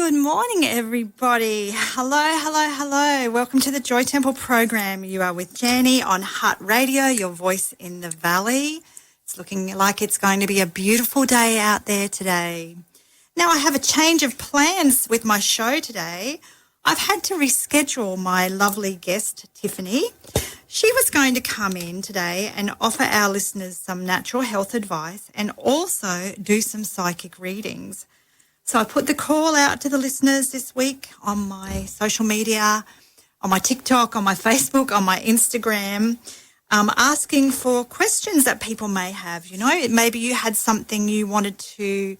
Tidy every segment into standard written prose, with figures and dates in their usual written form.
Good morning, everybody. Hello. Welcome to the Joy Temple program. You are with Jenny on Hutt Radio, your voice in the valley. It's looking like it's going to be a beautiful day out there today. Now, I have a change of plans with my show today. I've had to reschedule my lovely guest, Tiffany. She was going to come in today and offer our listeners some natural health advice and also do some psychic readings. So I put the call out to the listeners this week on my social media, on my TikTok, on my Facebook, on my Instagram, asking for questions that people may have. You know, maybe you had something you wanted to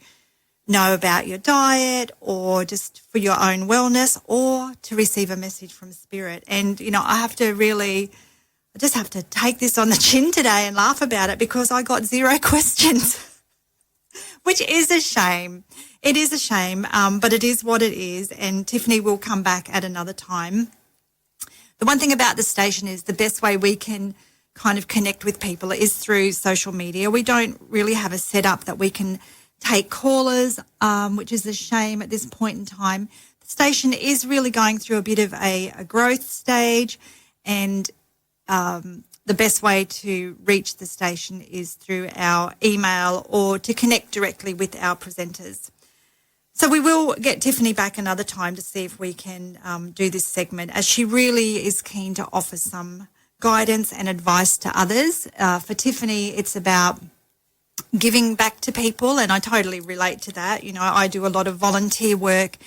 know about your diet or just for your own wellness or to receive a message from Spirit. And, you know, I just have to take this on the chin today and laugh about it because I got 0 questions, which is a shame. It is a shame, but it is what it is, and Tiffany will come back at another time. The one thing about the station is the best way we can kind of connect with people is through social media. We don't really have a setup that we can take callers, which is a shame at this point in time. The station is really going through a bit of a growth stage, and the best way to reach the station is through our email or to connect directly with our presenters. So we will get Tiffany back another time to see if we can do this segment, as she really is keen to offer some guidance and advice to others. For Tiffany, it's about giving back to people, and I totally relate to that. You know, I do a lot of volunteer work,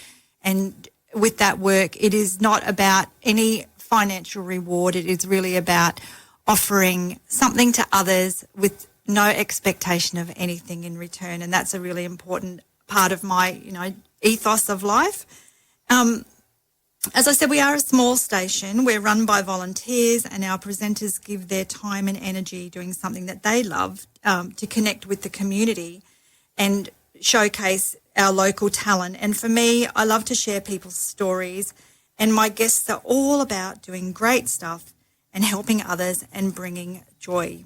and with that work, it is not about any financial reward. It is really about offering something to others with no expectation of anything in return, and that's a really important part of my, you know, ethos of life. As I said, we are a small station. We're run by volunteers, and our presenters give their time and energy doing something that they love to connect with the community and showcase our local talent. And for me, I love to share people's stories, and my guests are all about doing great stuff and helping others and bringing joy.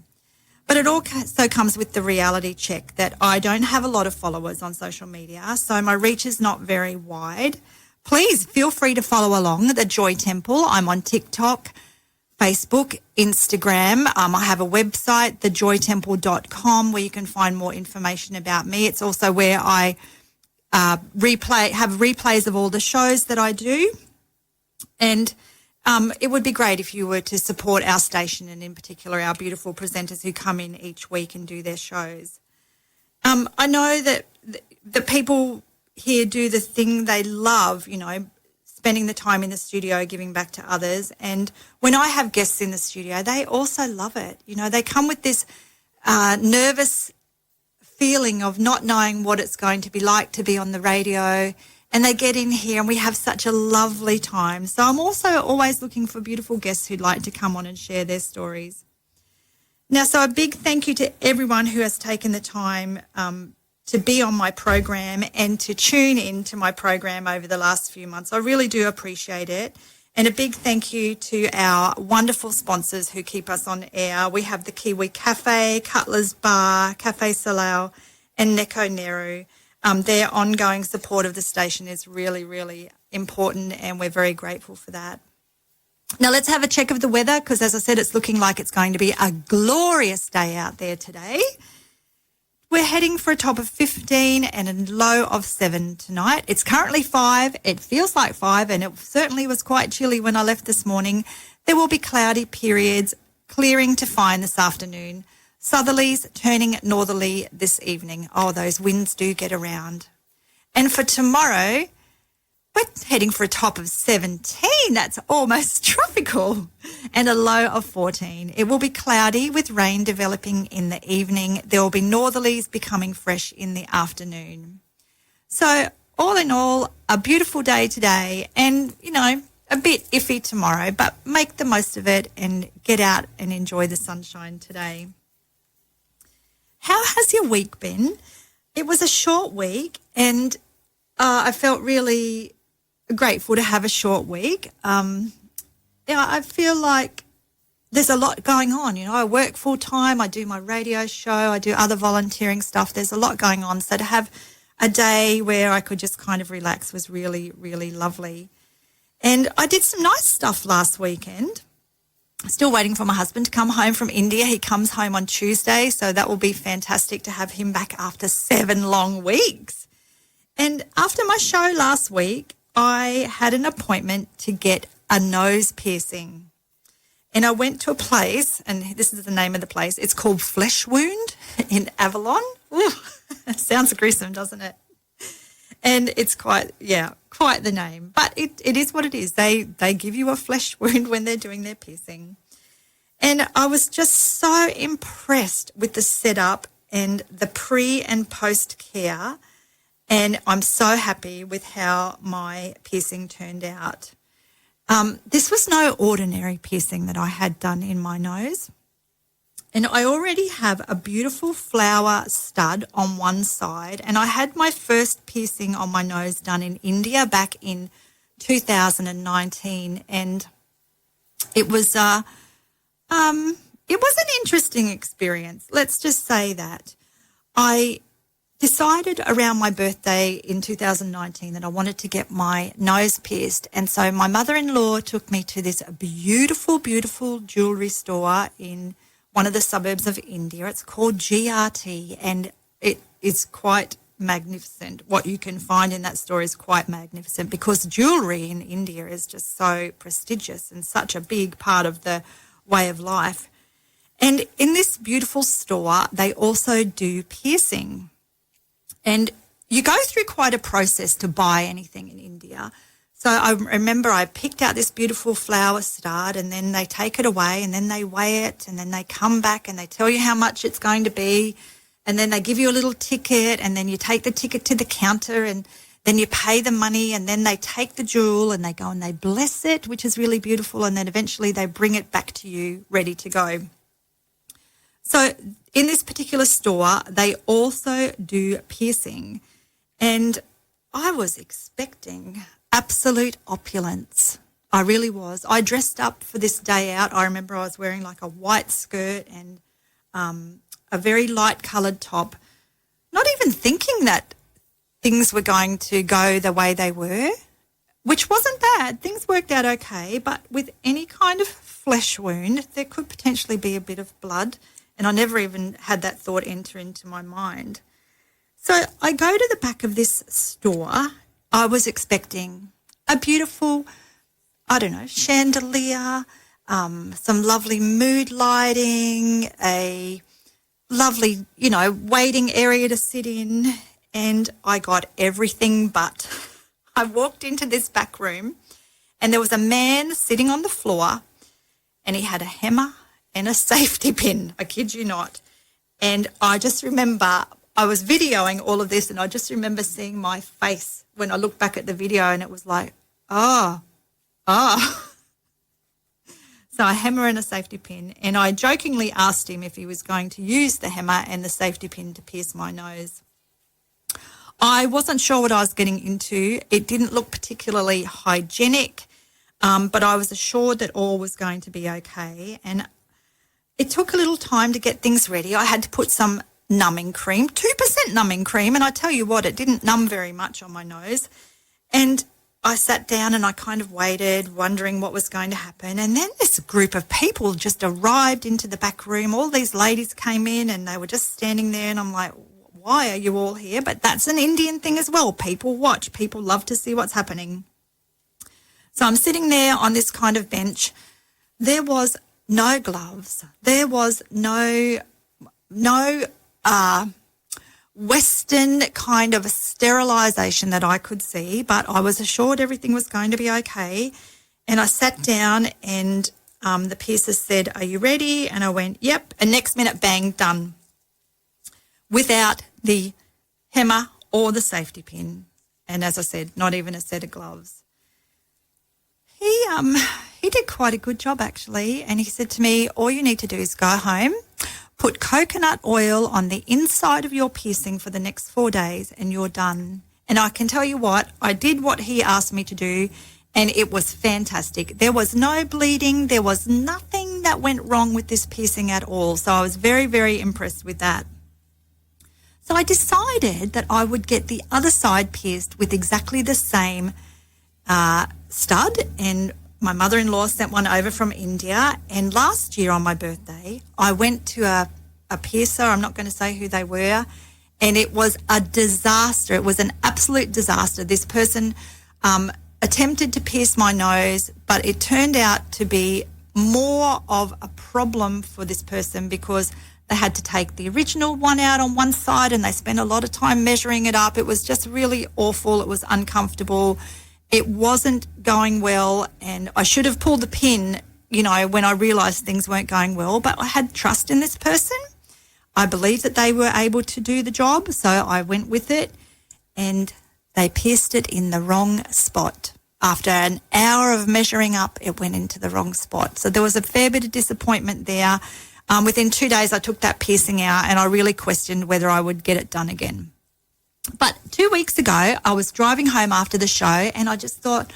But it also comes with the reality check that I don't have a lot of followers on social media, so my reach is not very wide. Please feel free to follow along the Joy Temple. I'm on TikTok, Facebook, Instagram. I have a website, thejoytemple.com, where you can find more information about me. It's also where I have replays of all the shows that I do. And it would be great if you were to support our station, and in particular our beautiful presenters who come in each week and do their shows. I know that the people here do the thing they love, you know, spending the time in the studio, giving back to others. And when I have guests in the studio, they also love it. You know, they come with this nervous feeling of not knowing what it's going to be like to be on the radio, and they get in here and we have such a lovely time. So I'm also always looking for beautiful guests who'd like to come on and share their stories. Now, so a big thank you to everyone who has taken the time to be on my program and to tune in to my program over the last few months. I really do appreciate it. And a big thank you to our wonderful sponsors who keep us on air. We have the Kiwi Cafe, Cutler's Bar, Cafe Salau, and Neko Neru. Their ongoing support of the station is really, really important, and we're very grateful for that. Now, let's have a check of the weather because, as I said, it's looking like it's going to be a glorious day out there today. We're heading for a top of 15 and a low of 7 tonight. It's currently 5. It feels like 5, and it certainly was quite chilly when I left this morning. There will be cloudy periods, clearing to fine this afternoon. Southerlies turning northerly this evening. Oh, those winds do get around. And for tomorrow, we're heading for a top of 17. That's almost tropical. And a low of 14. It will be cloudy with rain developing in the evening. There will be northerlies becoming fresh in the afternoon. So all in all, a beautiful day today and, you know, a bit iffy tomorrow, but make the most of it and get out and enjoy the sunshine today. How has your week been? It was a short week, and I felt really grateful to have a short week. I feel like there's a lot going on. You know, I work full time, I do my radio show, I do other volunteering stuff. There's a lot going on. So to have a day where I could just kind of relax was really, really lovely. And I did some nice stuff last weekend. Still waiting for my husband to come home from India. He comes home on Tuesday, so that will be fantastic to have him back after 7 long weeks. And after my show last week, I had an appointment to get a nose piercing. And I went to a place, and this is the name of the place. It's called Flesh Wound in Avalon. Ooh, it sounds gruesome, doesn't it? And it's quite the name. But it is what it is. They give you a flesh wound when they're doing their piercing. And I was just so impressed with the setup and the pre and post care. And I'm so happy with how my piercing turned out. This was no ordinary piercing that I had done in my nose. And I already have a beautiful flower stud on one side. And I had my first piercing on my nose done in India back in 2019. And it was an interesting experience. Let's just say that. I decided around my birthday in 2019 that I wanted to get my nose pierced. And so my mother-in-law took me to this beautiful, beautiful jewellery store in one of the suburbs of India. It's called GRT, and it is quite magnificent. What you can find in that store is quite magnificent because jewellery in India is just so prestigious and such a big part of the way of life. And in this beautiful store, they also do piercing. And you go through quite a process to buy anything in India. So I remember I picked out this beautiful flower stud, and then they take it away, and then they weigh it, and then they come back and they tell you how much it's going to be, and then they give you a little ticket, and then you take the ticket to the counter, and then you pay the money, and then they take the jewel and they go and they bless it, which is really beautiful, and then eventually they bring it back to you ready to go. So in this particular store, they also do piercing, and I was expecting absolute opulence. I really was. I dressed up for this day out. I remember I was wearing like a white skirt and a very light coloured top, not even thinking that things were going to go the way they were, which wasn't bad. Things worked out okay, but with any kind of flesh wound, there could potentially be a bit of blood, and I never even had that thought enter into my mind. So I go to the back of this store. I was expecting a beautiful, chandelier, some lovely mood lighting, a lovely, waiting area to sit in, and I got everything but. I walked into this back room and there was a man sitting on the floor, and he had a hammer and a safety pin, I kid you not. And I just remember I was videoing all of this, and I just remember seeing my face when I looked back at the video, and it was like, oh. So a hammer and a safety pin, and I jokingly asked him if he was going to use the hammer and the safety pin to pierce my nose. I wasn't sure what I was getting into. It didn't look particularly hygienic, but I was assured that all was going to be okay. And it took a little time to get things ready. I had to put some numbing cream, 2% numbing cream, and I tell you what, it didn't numb very much on my nose. And I sat down and I kind of waited, wondering what was going to happen. And then this group of people just arrived into the back room. All these ladies came in and they were just standing there, and I'm like, why are you all here? But that's an Indian thing as well. People watch. People love to see what's happening. So I'm sitting there on this kind of bench. There was no gloves. There was no Western kind of sterilisation that I could see, but I was assured everything was going to be okay. And I sat down, and the piercer said, "Are you ready?" And I went, "Yep." And next minute, bang, done. Without the hammer or the safety pin. And as I said, not even a set of gloves. He did quite a good job, actually. And he said to me, all you need to do is go home, put coconut oil on the inside of your piercing for the next 4 days, and you're done. And I can tell you what, I did what he asked me to do, and it was fantastic. There was no bleeding. There was nothing that went wrong with this piercing at all. So I was very, very impressed with that. So I decided that I would get the other side pierced with exactly the same stud, and my mother-in-law sent one over from India. And last year on my birthday, I went to a piercer. I'm not going to say who they were, and it was a disaster. It was an absolute disaster. This person attempted to pierce my nose, but it turned out to be more of a problem for this person because they had to take the original one out on one side and they spent a lot of time measuring it up. It was just really awful. It was uncomfortable. It wasn't going well, and I should have pulled the pin, you know, when I realised things weren't going well, but I had trust in this person. I believed that they were able to do the job, so I went with it, and they pierced it in the wrong spot. After an hour of measuring up, it went into the wrong spot. So there was a fair bit of disappointment there. Within 2 days, I took that piercing out, and I really questioned whether I would get it done again. But 2 weeks ago, I was driving home after the show, and I just thought,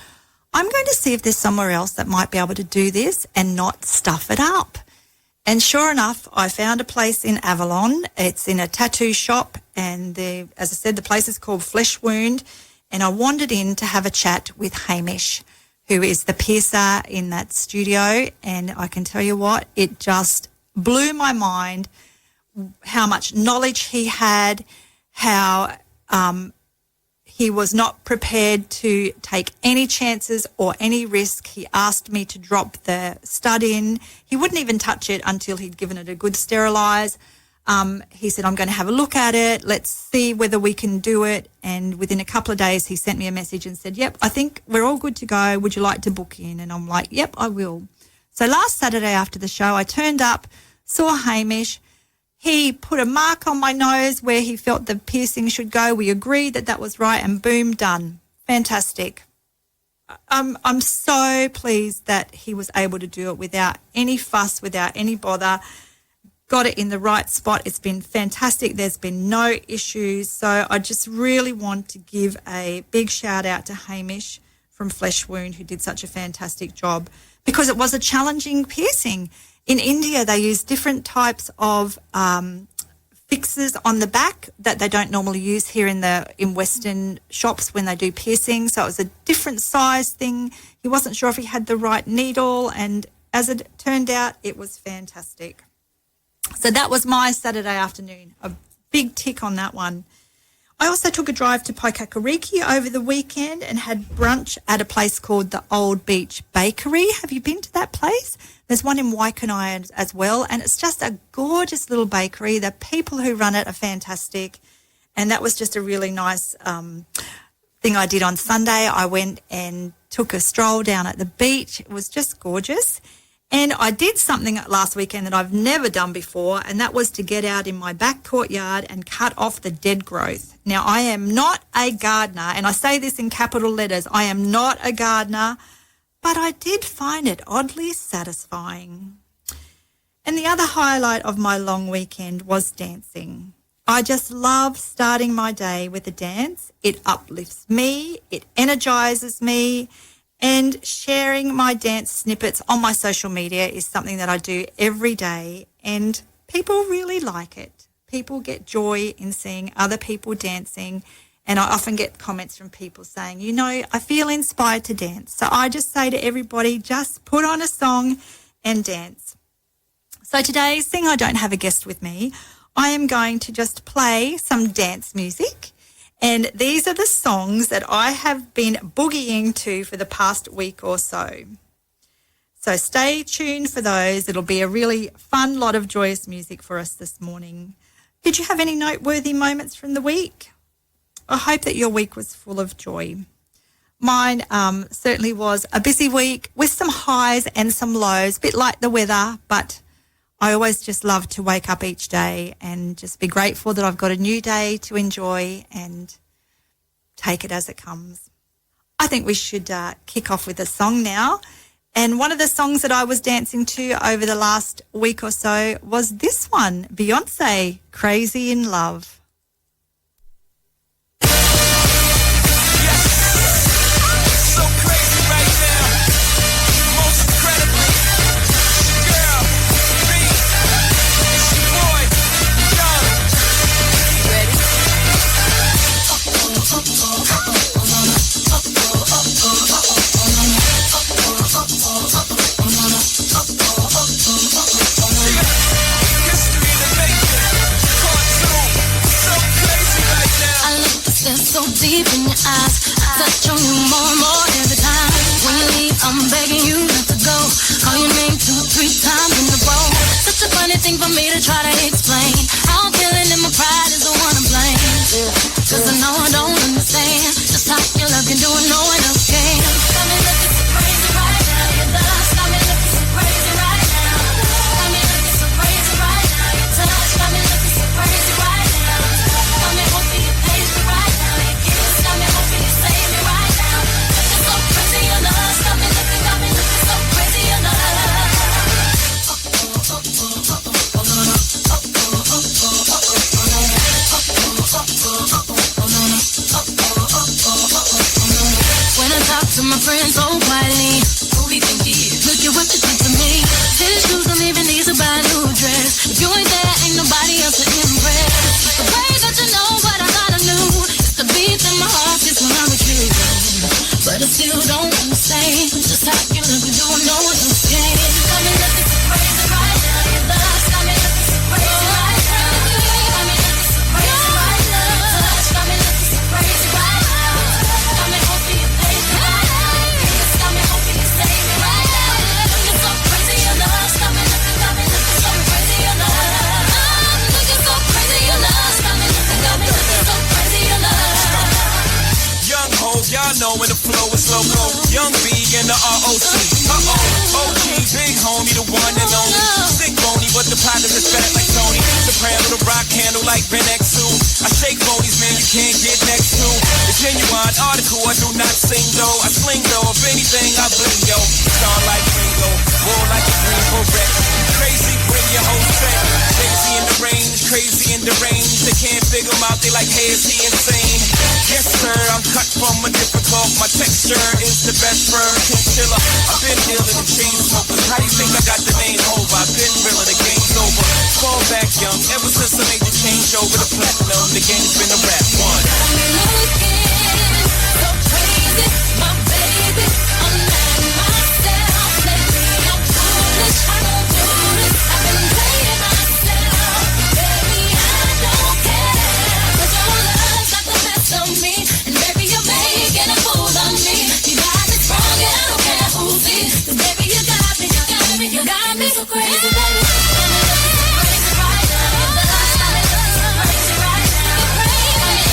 I'm going to see if there's somewhere else that might be able to do this and not stuff it up. And sure enough, I found a place in Avalon. It's in a tattoo shop, and as I said, the place is called Flesh Wound. And I wandered in to have a chat with Hamish, who is the piercer in that studio. And I can tell you what, it just blew my mind how much knowledge he had, how he was not prepared to take any chances or any risk. He asked me to drop the stud in. He wouldn't even touch it until he'd given it a good sterilise. He said, I'm going to have a look at it. Let's see whether we can do it. And within a couple of days, he sent me a message and said, yep, I think we're all good to go. Would you like to book in? And I'm like, yep, I will. So last Saturday after the show, I turned up, saw Hamish. He put a mark on my nose where he felt the piercing should go. We agreed that that was right, and boom, done. Fantastic. I'm so pleased that he was able to do it without any fuss, without any bother. Got it in the right spot. It's been fantastic. There's been no issues. So I just really want to give a big shout out to Hamish from Flesh Wound, who did such a fantastic job, because it was a challenging piercing. In India, they use different types of fixes on the back that they don't normally use here in Western shops when they do piercing. So it was a different size thing. He wasn't sure if he had the right needle, and as it turned out, it was fantastic. So that was my Saturday afternoon, a big tick on that one. I also took a drive to Paikakariki over the weekend and had brunch at a place called the Old Beach Bakery. Have you been to that place? There's one in Waikanae as well, and it's just a gorgeous little bakery. The people who run it are fantastic, and that was just a really nice thing I did on Sunday. I went and took a stroll down at the beach. It was just gorgeous. And I did something last weekend that I've never done before, and that was to get out in my back courtyard and cut off the dead growth. Now, I am not a gardener, and I say this in capital letters. I am not a gardener, but I did find it oddly satisfying. And the other highlight of my long weekend was dancing. I just love starting my day with a dance. It uplifts me, it energizes me, and sharing my dance snippets on my social media is something that I do every day, and people really like it. People get joy in seeing other people dancing, and I often get comments from people saying, you know, I feel inspired to dance. So I just say to everybody, just put on a song and dance. So today, seeing I don't have a guest with me, I am going to just play some dance music. And these are the songs that I have been boogieing to for the past week or so. So stay tuned for those. It'll be a really fun lot of joyous music for us this morning. Did you have any noteworthy moments from the week? I hope that your week was full of joy. Mine certainly was a busy week with some highs and some lows, a bit like the weather, but I always just love to wake up each day and just be grateful that I've got a new day to enjoy and take it as it comes. I think we should kick off with a song now. And one of the songs that I was dancing to over the last week or so was this one, Beyonce, Crazy in Love. Ready? deep in your eyes. Touch on you more and more every time. When you leave, I'm begging you not to go. Call your name 2-3 times in a row. Such a funny thing for me to try to explain. How I'm feeling and my pride is the one to blame. Cause I know I don't understand just how your love can do it, no one else can. Got me looking so crazy right now. Your love got me looking so crazy right now. Got me looking so crazy right now. Your touch got me looking so crazy right now. Got me hoping you page me right now. Your kiss got me hoping you save me right now. Looking so crazy, your love got me looking so crazy, your love. When I talk to my friends so quietly, who we think he is? Look at what you did to me. His shoes don't even need to buy a new dress. If you ain't there, ain't nobody else to impress. The way that you know what I thought I knew, it's the beat in my heart gets when I'm with you. But I still don't understand just how you look and do it, no one else can. Got me looking so crazy right now. Your love got me looking so crazy right now. Got me looking so crazy right now. Your touch got me looking so crazy right now. Got me hoping you pay me right now. Kiss got me hoping you save me right now. Looking so crazy, your love got me looking so crazy, your love. I'm looking so crazy, your love got me looking so crazy, your love. Young ho, y'all know when the flow is loco. Young B and the ROC. OG, big homie, the one and only. Sick bony, but the pocket is fat like Tony. Soprano, the rock handle like Ben X2. I shake bonies, man, you can't get next to. The genuine article, I do not sing though. I sling though, if anything, I bling yo. Star like Ringo, war like a green beret. Crazy, bring your whole set. Crazy in the range, crazy in the range. They can't figure him out, they like, hey, is he insane? Yes, sir, I'm cut from a different cloth. My texture is the best fur chinchilla. I've been dealing with chain smokers. How do you think I got the name over? I've been realer, the game's over. Fall back young, ever since I made the change over to platinum, the game's been a rap one. Got me looking so crazy, my baby. I'm not myself lately. I'm foolish, I don't do this. I've been playing myself, baby. I don't care. 'Cause your love got the best of me, and baby you're making a fool of me. You got me strong, and I don't care who sees. 'Cause baby you got me, you got me so crazy, baby. Got me looking so crazy right now. Your love got me looking so crazy right now. You're crazy.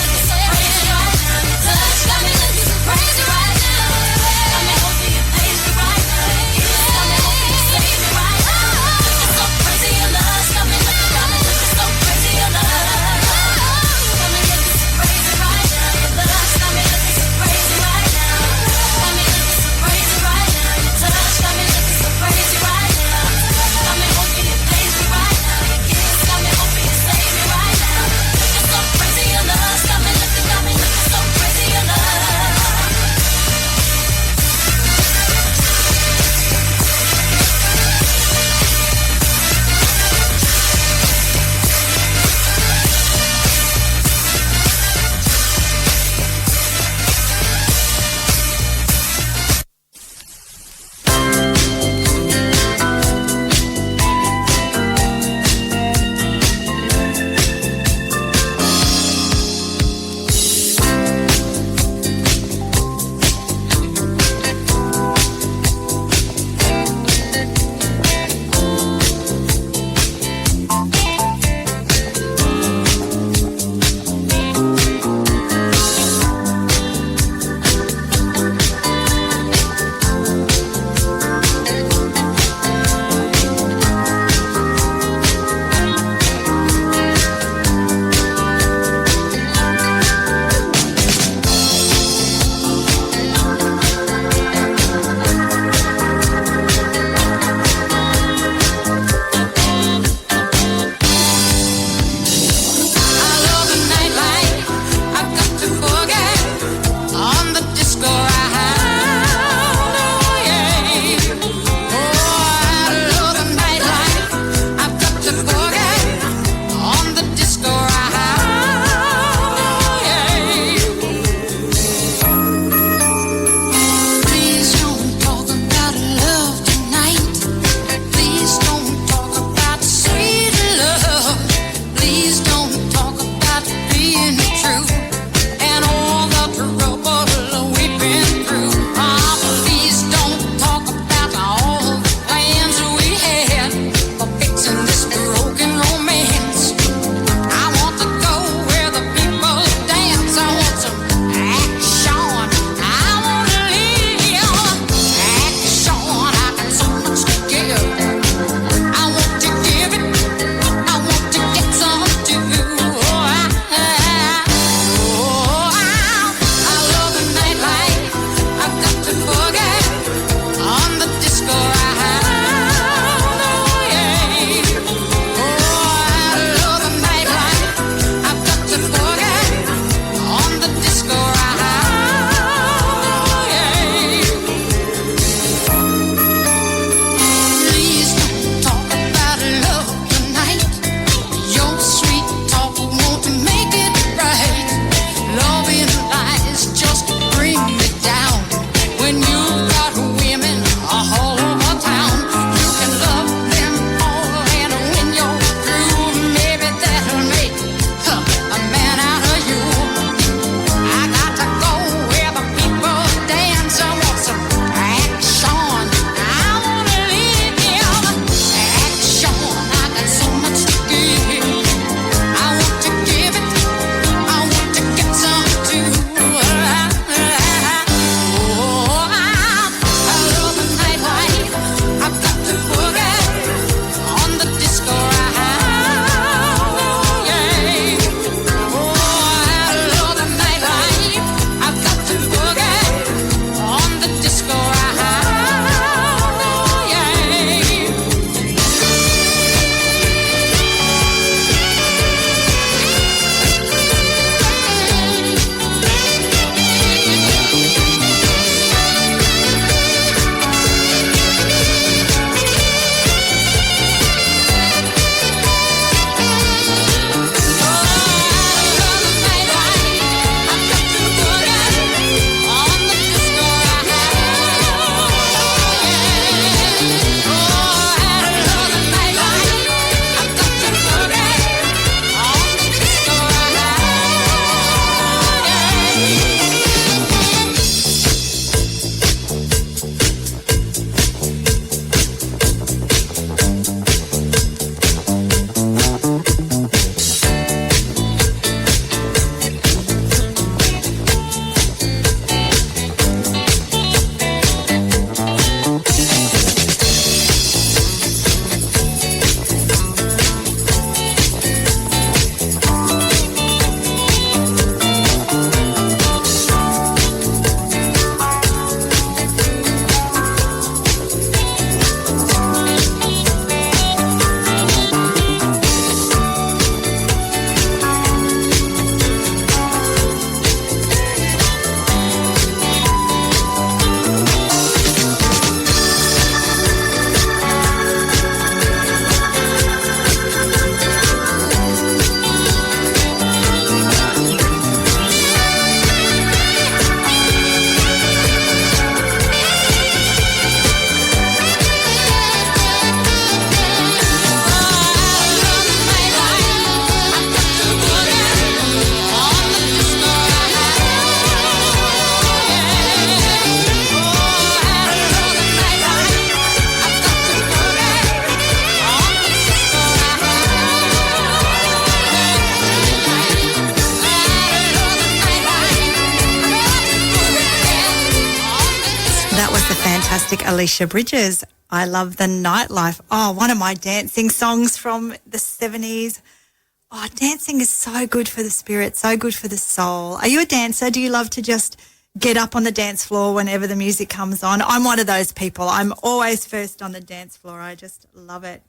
fantastic Alicia Bridges. I love the nightlife. Oh, one of my dancing songs from the 70s. Oh, dancing is so good for the spirit, so good for the soul. Are you a dancer? Do you love to just get up on the dance floor whenever the music comes on? I'm one of those people. I'm always first on the dance floor. I just love it.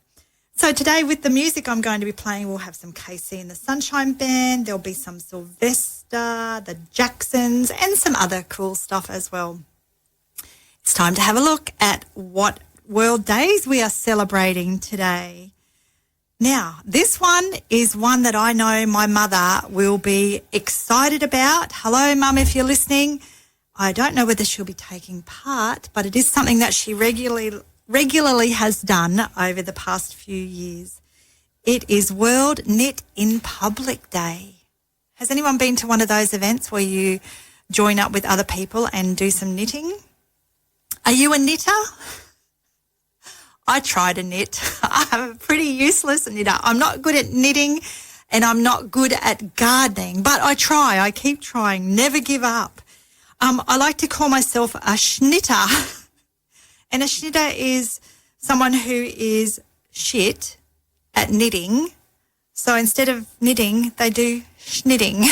So today with the music I'm going to be playing, we'll have some KC and the Sunshine Band. There'll be some Sylvester, the Jacksons, and some other cool stuff as well. It's time to have a look at what World Days we are celebrating today. Now, this one is one that I know my mother will be excited about. Hello, Mum, if you're listening. I don't know whether she'll be taking part, but it is something that she regularly has done over the past few years. It is World Knit in Public Day. Has anyone been to one of those events where you join up with other people and do some knitting? Are you a knitter? I try to knit. I'm a pretty useless knitter. I'm not good at knitting and I'm not good at gardening, but I try. I keep trying. Never give up. I like to call myself a schnitter. And a schnitter is someone who is shit at knitting. So instead of knitting, they do schnitting.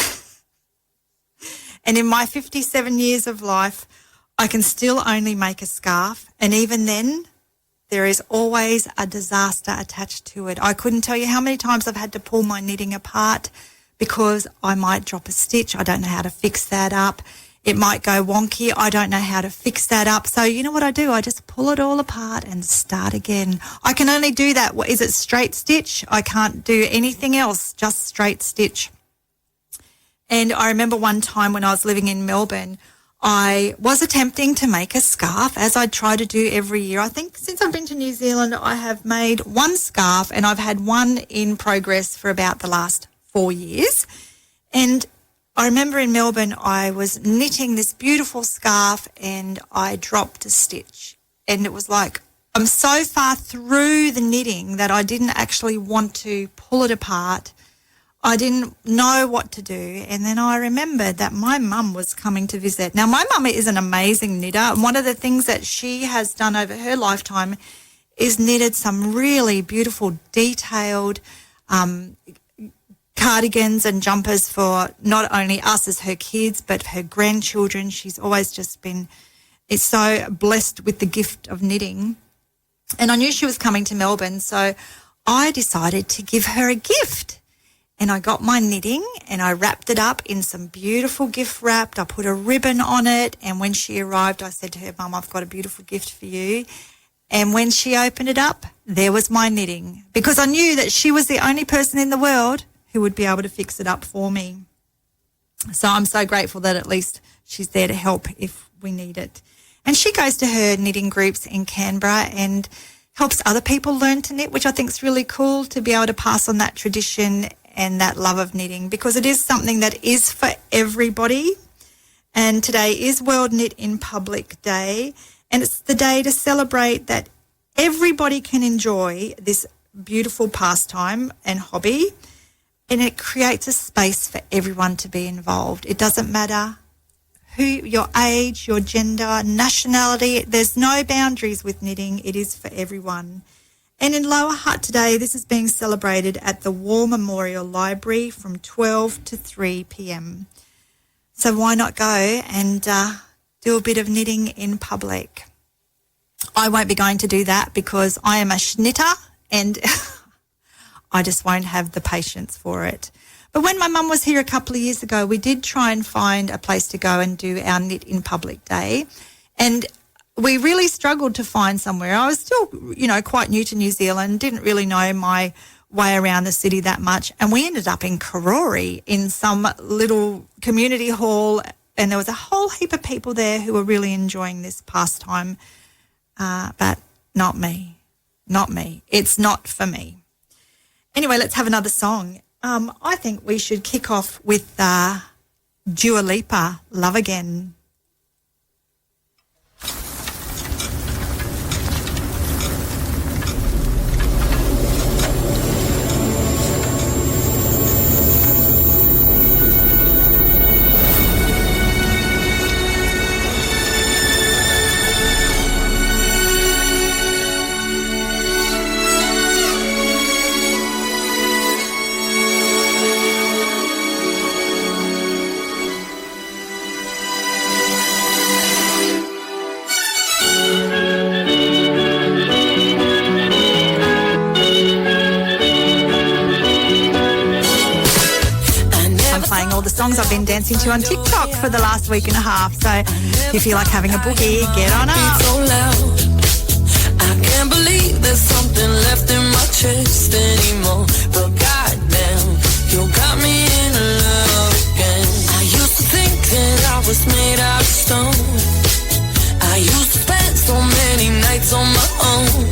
And in my 57 years of life, I can still only make a scarf. And even then, there is always a disaster attached to it. I couldn't tell you how many times I've had to pull my knitting apart because I might drop a stitch. I don't know how to fix that up. It might go wonky. I don't know how to fix that up. So you know what I do? I just pull it all apart and start again. I can only do that. Is it straight stitch? I can't do anything else, just straight stitch. And I remember one time when I was living in Melbourne, I was attempting to make a scarf, as I try to do every year. I think since I've been to New Zealand, I have made one scarf and I've had one in progress for about the last 4 years. And I remember in Melbourne, I was knitting this beautiful scarf and I dropped a stitch. And it was like, I'm so far through the knitting that I didn't actually want to pull it apart. I didn't know what to do. And then I remembered that my mum was coming to visit. Now, my mum is an amazing knitter. And one of the things that she has done over her lifetime is knitted some really beautiful, detailed cardigans and jumpers for not only us as her kids, but her grandchildren. She's always just been so blessed with the gift of knitting. And I knew she was coming to Melbourne, so I decided to give her a gift. And I got my knitting and I wrapped it up in some beautiful gift wrap. I put a ribbon on it. And when she arrived, I said to her, Mum, I've got a beautiful gift for you. And when she opened it up, there was my knitting, because I knew that she was the only person in the world who would be able to fix it up for me. So I'm so grateful that at least she's there to help if we need it. And she goes to her knitting groups in Canberra and helps other people learn to knit, which I think is really cool, to be able to pass on that tradition and that love of knitting, because it is something that is for everybody. And today is World Knit in Public Day, and it's the day to celebrate that everybody can enjoy this beautiful pastime and hobby, and it creates a space for everyone to be involved. It doesn't matter who, your age, your gender, nationality. There's no boundaries with knitting. It is for everyone. And in Lower Hutt today, this is being celebrated at the War Memorial Library from 12 to 3 p.m. So why not go and do a bit of knitting in public? I won't be going to do that because I am a schnitter and I just won't have the patience for it. But when my mum was here a couple of years ago, we did try and find a place to go and do our Knit in Public Day. And we really struggled to find somewhere. I was still, quite new to New Zealand, didn't really know my way around the city that much. And we ended up in Karori in some little community hall, and there was a whole heap of people there who were really enjoying this pastime. But not me. It's not for me. Anyway, let's have another song. I think we should kick off with Dua Lipa, Love Again. I've been dancing to on TikTok for the last week and a half. So if you feel like having a boogie, get on up. I can't believe there's something left in my chest anymore. But goddamn, you got me in love again. I used to think that I was made out of stone. I used to spend so many nights on my own.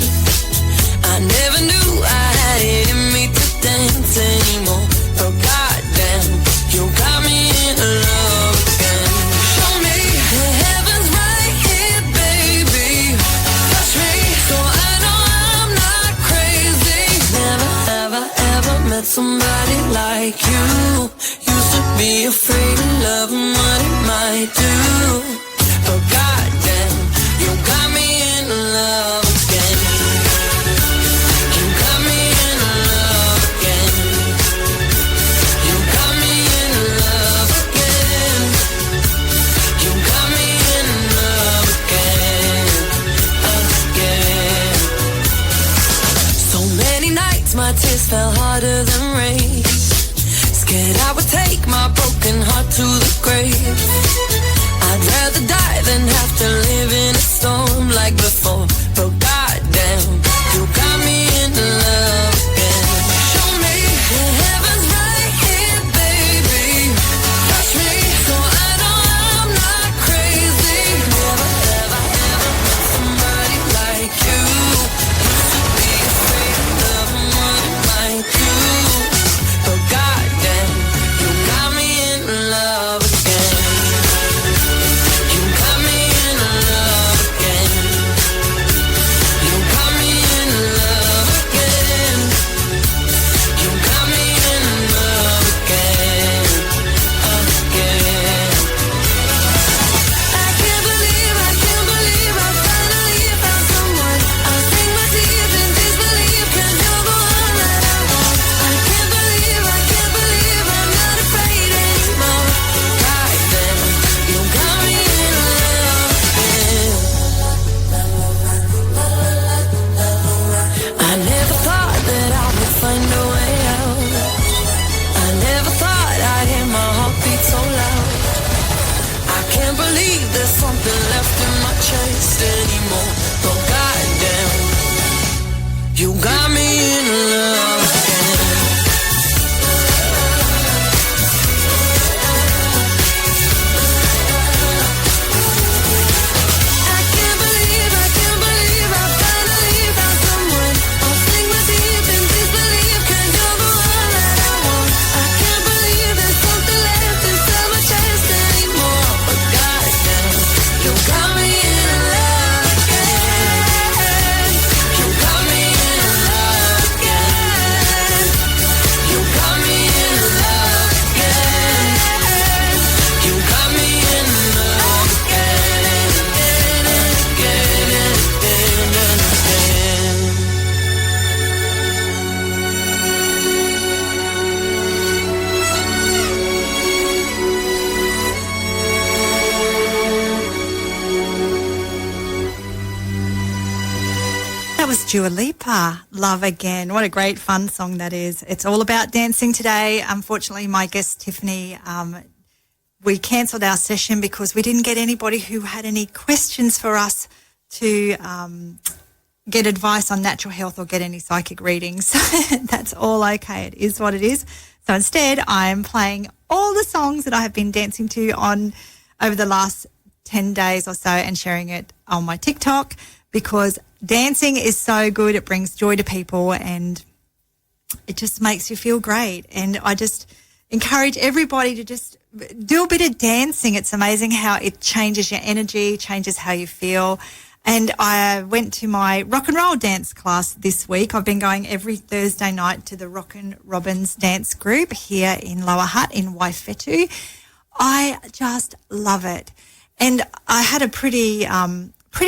I never knew I had it in me to dance anymore. But goddamn, you got me in love again. Show me the heavens right here, baby. Touch me so I know I'm not crazy. Never, ever, ever met somebody like you. Used to be afraid of love and what it might do. But goddamn, you got me in love again. You got me in love again. You got me in love again. You got me in love again. Again. So many nights my tears fell harder than rain. Scared I would take my broken heart to the grave. I'd rather die than have to live in a storm like before. But goddamn, you got me in love again. Show me the heavens right here, baby. Touch me so I know I'm not crazy. Never, ever, ever met somebody like you. Used to be afraid of love and what it might do. But goddamn, you got me in love again. You got me in love again. You got me in love again. You got me in love again. Again. I can't believe I finally found someone. I'll sing my tears in disbelief 'cause you're the one that I want. I can't believe I'm not afraid anymore. Goddamn, you got me in love again. I never thought that I would find a way out. I never thought I'd hear my heartbeat so loud. I can't believe there's something left in my chest anymore. But goddamn, you got me in love again. I can't believe I finally found someone. I'll sing my tears in disbelief 'cause you're the one that I want. I can't believe there's something left inside my chest anymore. But goddamn, you got me in love again. You got me in love again. You got me in love again. You got me in love again and again and again and again and again. That was Dua Lipa, Love Again. What a great fun song that is. It's all about dancing today. Unfortunately, my guest Tiffany, we cancelled our session because we didn't get anybody who had any questions for us to get advice on natural health or get any psychic readings. That's all okay. It is what it is. So instead, I'm playing all the songs that I have been dancing to on over the last 10 days or so and sharing it on my TikTok because dancing is so good. It brings joy to people and it just makes you feel great. And I just encourage everybody to just do a bit of dancing. It's amazing how it changes your energy, changes how you feel. And I went to my rock and roll dance class this week. I've been going every Thursday night to the Rock and Robins dance group here in Lower Hutt in Waifetu. I just love it. And I had a pretty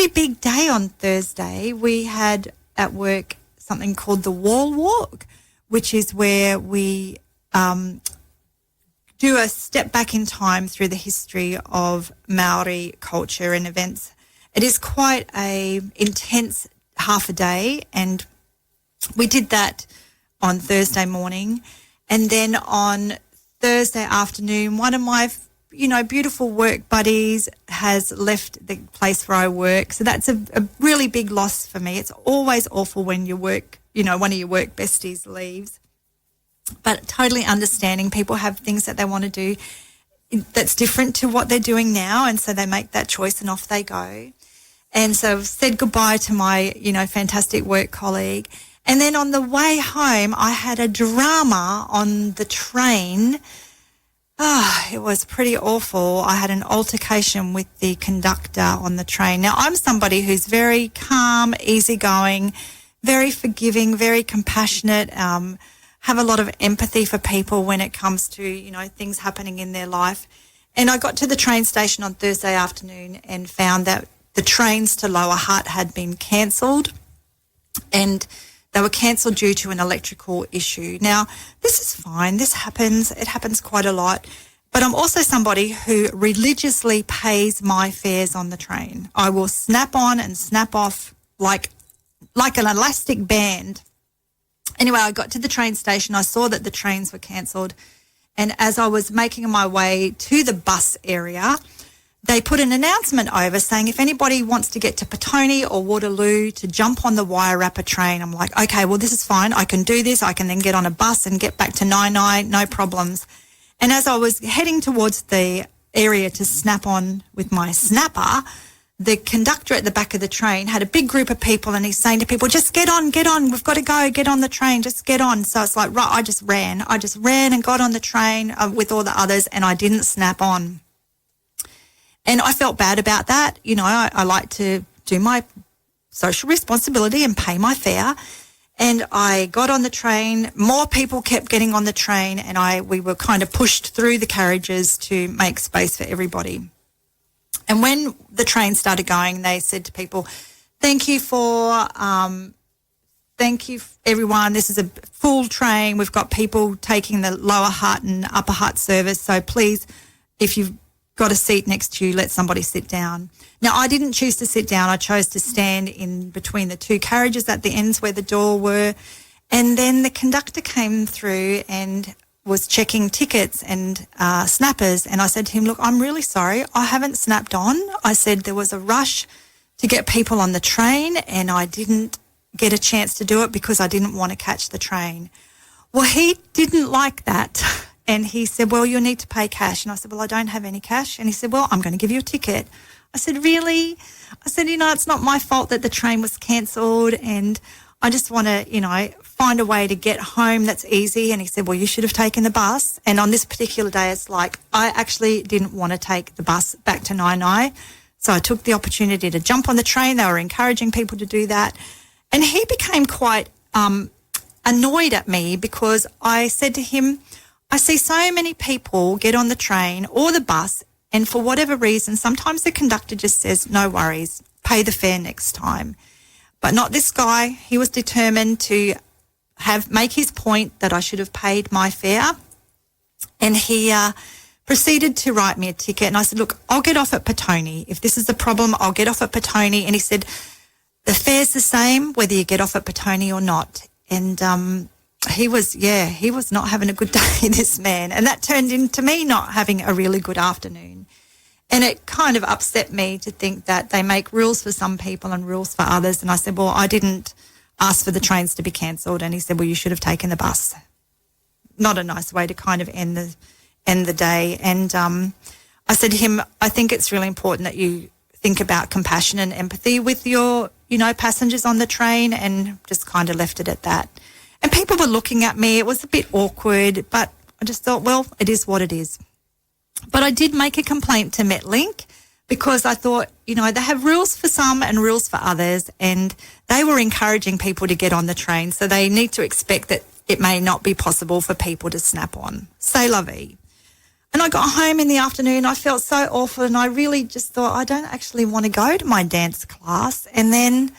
big day on Thursday. We had at work something called the Wall Walk, which is where we do a step back in time through the history of Maori culture and events. It is quite a intense half a day, and we did that on Thursday morning. And then on Thursday afternoon, one of my, beautiful work buddies has left the place where I work. So that's a really big loss for me. It's always awful when your work, one of your work besties leaves. But totally understanding people have things that they want to do that's different to what they're doing now, and so they make that choice and off they go. And so I've said goodbye to my, fantastic work colleague. And then on the way home, I had a drama on the train. It was pretty awful. I had an altercation with the conductor on the train. Now, I'm somebody who's very calm, easygoing, very forgiving, very compassionate, have a lot of empathy for people when it comes to, things happening in their life. And I got to the train station on Thursday afternoon and found that the trains to Lower Hutt had been cancelled, and they were cancelled due to an electrical issue. Now, this is fine. This happens. It happens quite a lot. But I'm also somebody who religiously pays my fares on the train. I will snap on and snap off like an elastic band. Anyway, I got to the train station. I saw that the trains were cancelled. And as I was making my way to the bus area, they put an announcement over saying if anybody wants to get to Petone or Waterloo to jump on the Wairarapa train. I'm like, okay, well, this is fine. I can do this. I can then get on a bus and get back to Nainai, no problems. And as I was heading towards the area to snap on with my snapper, the conductor at the back of the train had a big group of people, and he's saying to people, just get on, we've got to go, get on the train, just get on. So it's like, right, I just ran and got on the train with all the others, and I didn't snap on. And I felt bad about that. I like to do my social responsibility and pay my fare. And I got on the train. More people kept getting on the train, and we were kind of pushed through the carriages to make space for everybody. And when the train started going, they said to people, thank you everyone. This is a full train. We've got people taking the Lower Hutt and Upper Hutt service. So please, if you've got a seat next to you, let somebody sit down. Now, I didn't choose to sit down. I chose to stand in between the two carriages at the ends where the door were. And then the conductor came through and was checking tickets and snappers. And I said to him, look, I'm really sorry. I haven't snapped on. I said there was a rush to get people on the train, and I didn't get a chance to do it because I didn't want to catch the train. Well, he didn't like that. And he said, well, you'll need to pay cash. And I said, well, I don't have any cash. And he said, well, I'm going to give you a ticket. I said, really? I said, it's not my fault that the train was cancelled, and I just want to, find a way to get home that's easy. And he said, well, you should have taken the bus. And on this particular day, it's like I actually didn't want to take the bus back to Nainai. So I took the opportunity to jump on the train. They were encouraging people to do that. And he became quite annoyed at me because I said to him, I see so many people get on the train or the bus, and for whatever reason, sometimes the conductor just says, no worries, pay the fare next time. But not this guy. He was determined to make his point that I should have paid my fare. And he proceeded to write me a ticket. And I said, look, I'll get off at Petone. If this is the problem, I'll get off at Petone. And he said, the fare's the same whether you get off at Petone or not. And he was not having a good day, this man. And that turned into me not having a really good afternoon. And it kind of upset me to think that they make rules for some people and rules for others. And I said, well, I didn't ask for the trains to be cancelled. And he said, well, you should have taken the bus. Not a nice way to kind of end the day. And I said to him, I think it's really important that you think about compassion and empathy with your, passengers on the train, and just kind of left it at that. And people were looking at me. It was a bit awkward, but I just thought, well, it is what it is. But I did make a complaint to Metlink because I thought, they have rules for some and rules for others, and they were encouraging people to get on the train, so they need to expect that it may not be possible for people to snap on. C'est la vie. And I got home in the afternoon. I felt so awful, and I really just thought, I don't actually want to go to my dance class. And then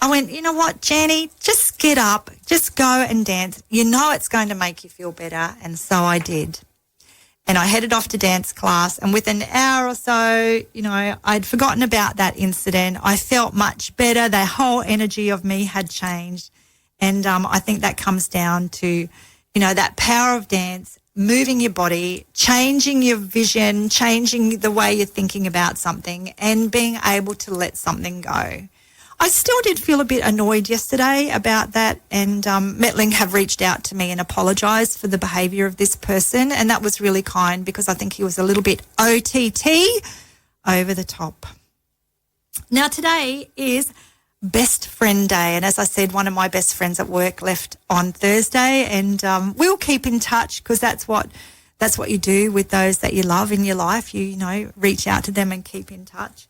I went, you know what, Jenny, just get up, just go and dance. It's going to make you feel better. And so I did. And I headed off to dance class, and within an hour or so, I'd forgotten about that incident. I felt much better. The whole energy of me had changed. And I think that comes down to, that power of dance moving your body, changing your vision, changing the way you're thinking about something, and being able to let something go. I still did feel a bit annoyed yesterday about that, and Metling have reached out to me and apologised for the behaviour of this person, and that was really kind because I think he was a little bit OTT, over the top. Now, today is Best Friend Day, and as I said, one of my best friends at work left on Thursday, and we'll keep in touch because that's what you do with those that you love in your life. You know, reach out to them and keep in touch.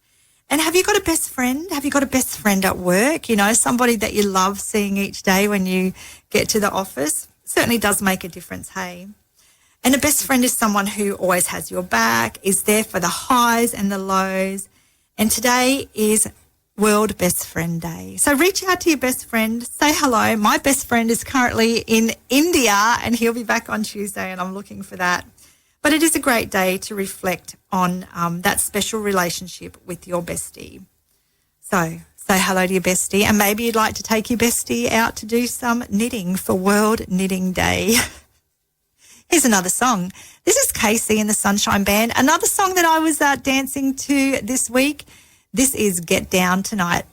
And have you got a best friend? Have you got a best friend at work? You know, somebody that you love seeing each day when you get to the office? Certainly does make a difference, hey? And a best friend is someone who always has your back, is there for the highs and the lows. And today is World Best Friend Day. So reach out to your best friend, say hello. My best friend is currently in India and he'll be back on Tuesday, and I'm looking for that. But it is a great day to reflect on that special relationship with your bestie. So say hello to your bestie, and maybe you'd like to take your bestie out to do some knitting for World Knitting Day. Here's another song. This is Casey and the Sunshine Band. Another song that I was dancing to this week. This is Get Down Tonight.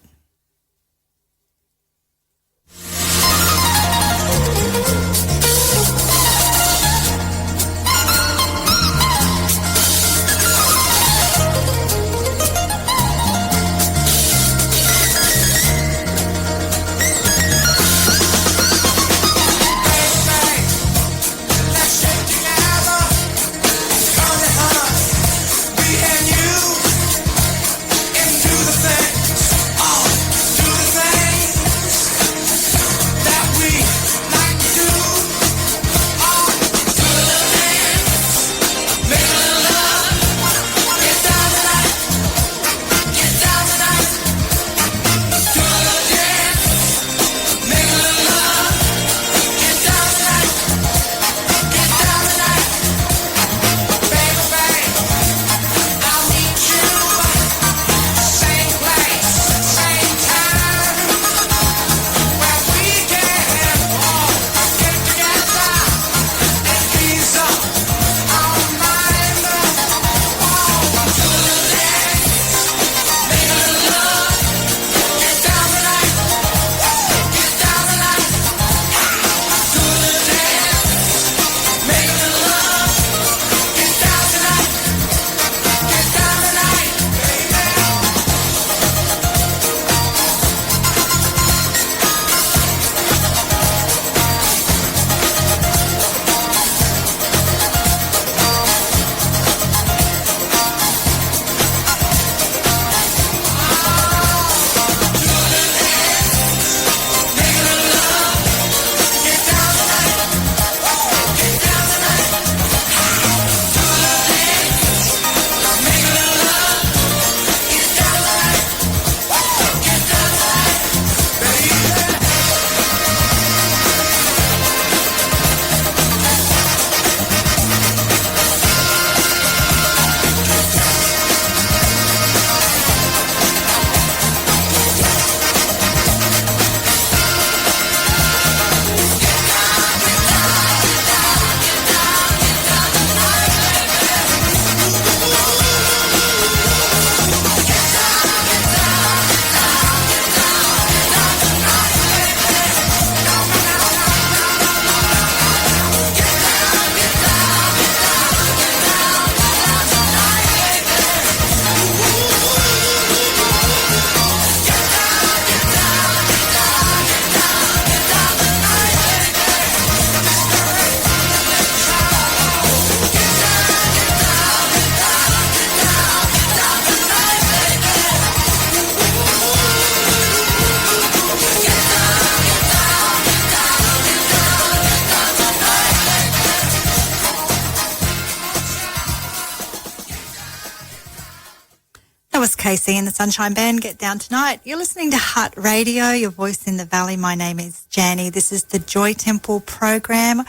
That was Casey and the Sunshine Band, Get Down Tonight. You're listening to Hutt Radio, your voice in the valley. My name is Janie. This is the Joy Temple program.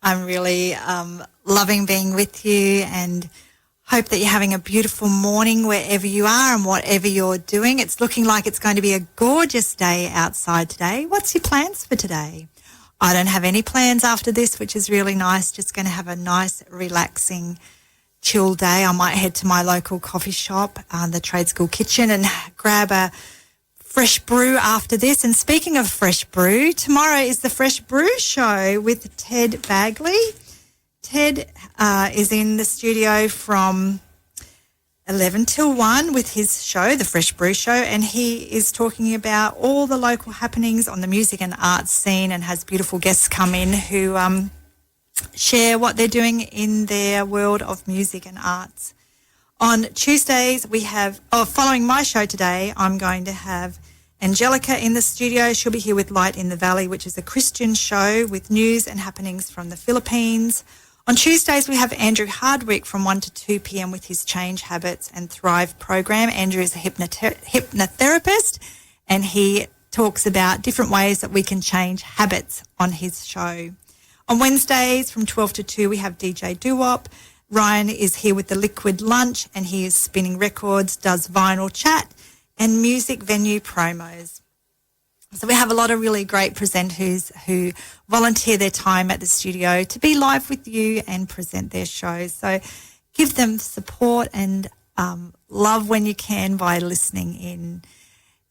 I'm really loving being with you and hope that you're having a beautiful morning wherever you are and whatever you're doing. It's looking like it's going to be a gorgeous day outside today. What's your plans for today? I don't have any plans after this, which is really nice. Just going to have a nice, relaxing, chill day. I might head to my local coffee shop, the Trade School Kitchen, and grab a fresh brew after this. And speaking of fresh brew, tomorrow is the Fresh Brew Show with Ted Bagley. Ted is in the studio from 11 till 1 with his show, the Fresh Brew Show, and he is talking about all the local happenings on the music and arts scene and has beautiful guests come in who share what they're doing in their world of music and arts. On Tuesdays, we have, following my show today, I'm going to have Angelica in the studio. She'll be here with Light in the Valley, which is a Christian show with news and happenings from the Philippines. On Tuesdays, we have Andrew Hardwick from 1 to 2 p.m. with his Change Habits and Thrive program. Andrew is a hypnotherapist, and he talks about different ways that we can change habits on his show. On Wednesdays, from 12 to 2, we have DJ Doo-Wop. Ryan is here with the Liquid Lunch, and he is spinning records, does vinyl chat, and music venue promos. So we have a lot of really great presenters who volunteer their time at the studio to be live with you and present their shows. So give them support and love when you can by listening in.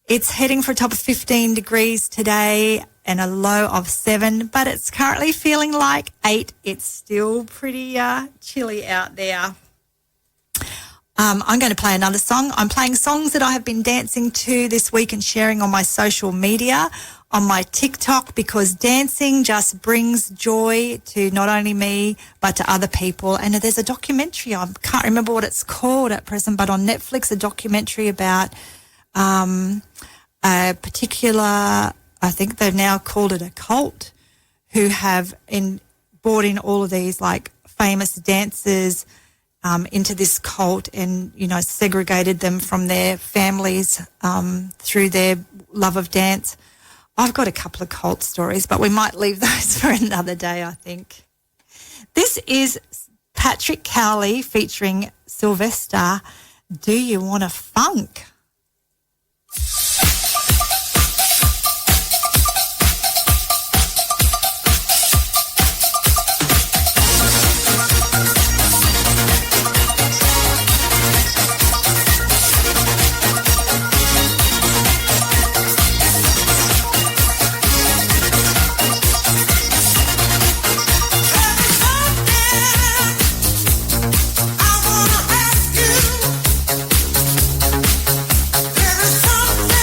It's heading for a top of 15 degrees today and a low of 7, but it's currently feeling like 8. It's still pretty chilly out there. I'm going to play another song. I'm playing songs that I have been dancing to this week and sharing on my social media, on my TikTok, because dancing just brings joy to not only me but to other people. And there's a documentary, I can't remember what it's called at present, but on Netflix, a documentary about a particular, I think they've now called it a cult, who have brought in all of these like famous dancers into this cult and, you know, segregated them from their families through their love of dance. I've got a couple of cult stories, but we might leave those for another day, I think. This is Patrick Cowley featuring Sylvester. Do You Want a Funk? Something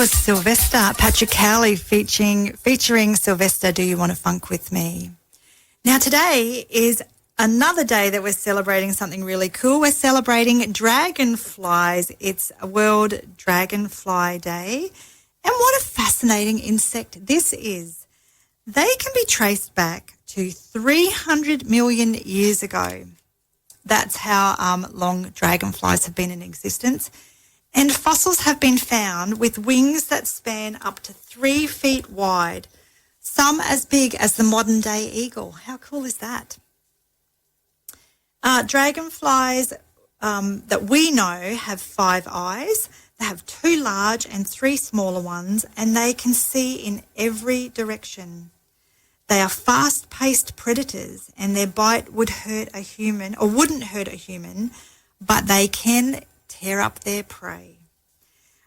was Sylvester, Patrick Cowley featuring Sylvester, Do You Want to Funk With Me? Now today is another day that we're celebrating something really cool. We're celebrating dragonflies. It's a World Dragonfly Day. And what a fascinating insect this is. They can be traced back to 300 million years ago. That's how long dragonflies have been in existence. And fossils have been found with wings that span up to 3 feet wide, some as big as the modern-day eagle. How cool is that? Dragonflies that we know have 5 eyes. They have 2 large and 3 smaller ones, and they can see in every direction. They are fast-paced predators, and their bite would hurt a human, or wouldn't hurt a human, but they can tear up their prey.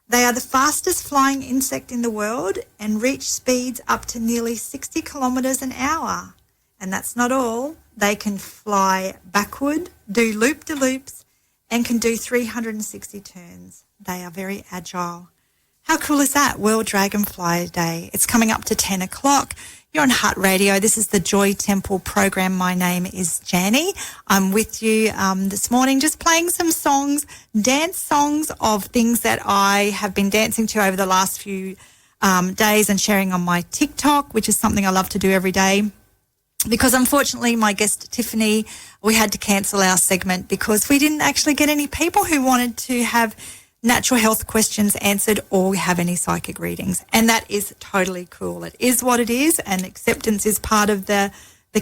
They are the fastest flying insect in the world and reach speeds up to nearly 60 kilometres an hour. And that's not all. They can fly backward, do loop-de-loops, and can do 360 turns. They are very agile. How cool is that? World Dragonfly Day. It's coming up to 10 o'clock. You're on Hutt Radio. This is the Joy Temple program. My name is Janie. I'm with you this morning just playing some songs, dance songs of things that I have been dancing to over the last few days and sharing on my TikTok, which is something I love to do every day. Because unfortunately, my guest Tiffany, we had to cancel our segment because we didn't actually get any people who wanted to have natural health questions answered or have any psychic readings. And that is totally cool. It is what it is, and acceptance is part of the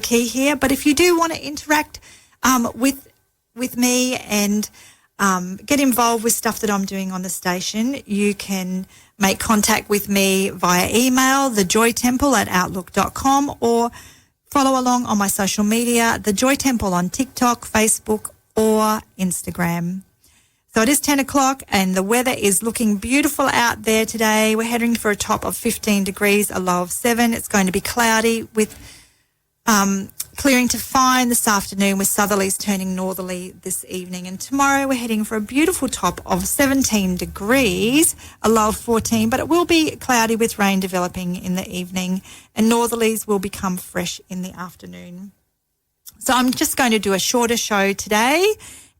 key here. But if you do want to interact with me and get involved with stuff that I'm doing on the station, you can make contact with me via email, thejoytemple@outlook.com, or follow along on my social media, The Joy Temple on TikTok, Facebook, or Instagram. So it is 10 o'clock and the weather is looking beautiful out there today. We're heading for a top of 15 degrees, a low of 7. It's going to be cloudy with clearing to fine this afternoon with southerlies turning northerly this evening. And tomorrow we're heading for a beautiful top of 17 degrees, a low of 14, but it will be cloudy with rain developing in the evening and northerlies will become fresh in the afternoon. So I'm just going to do a shorter show today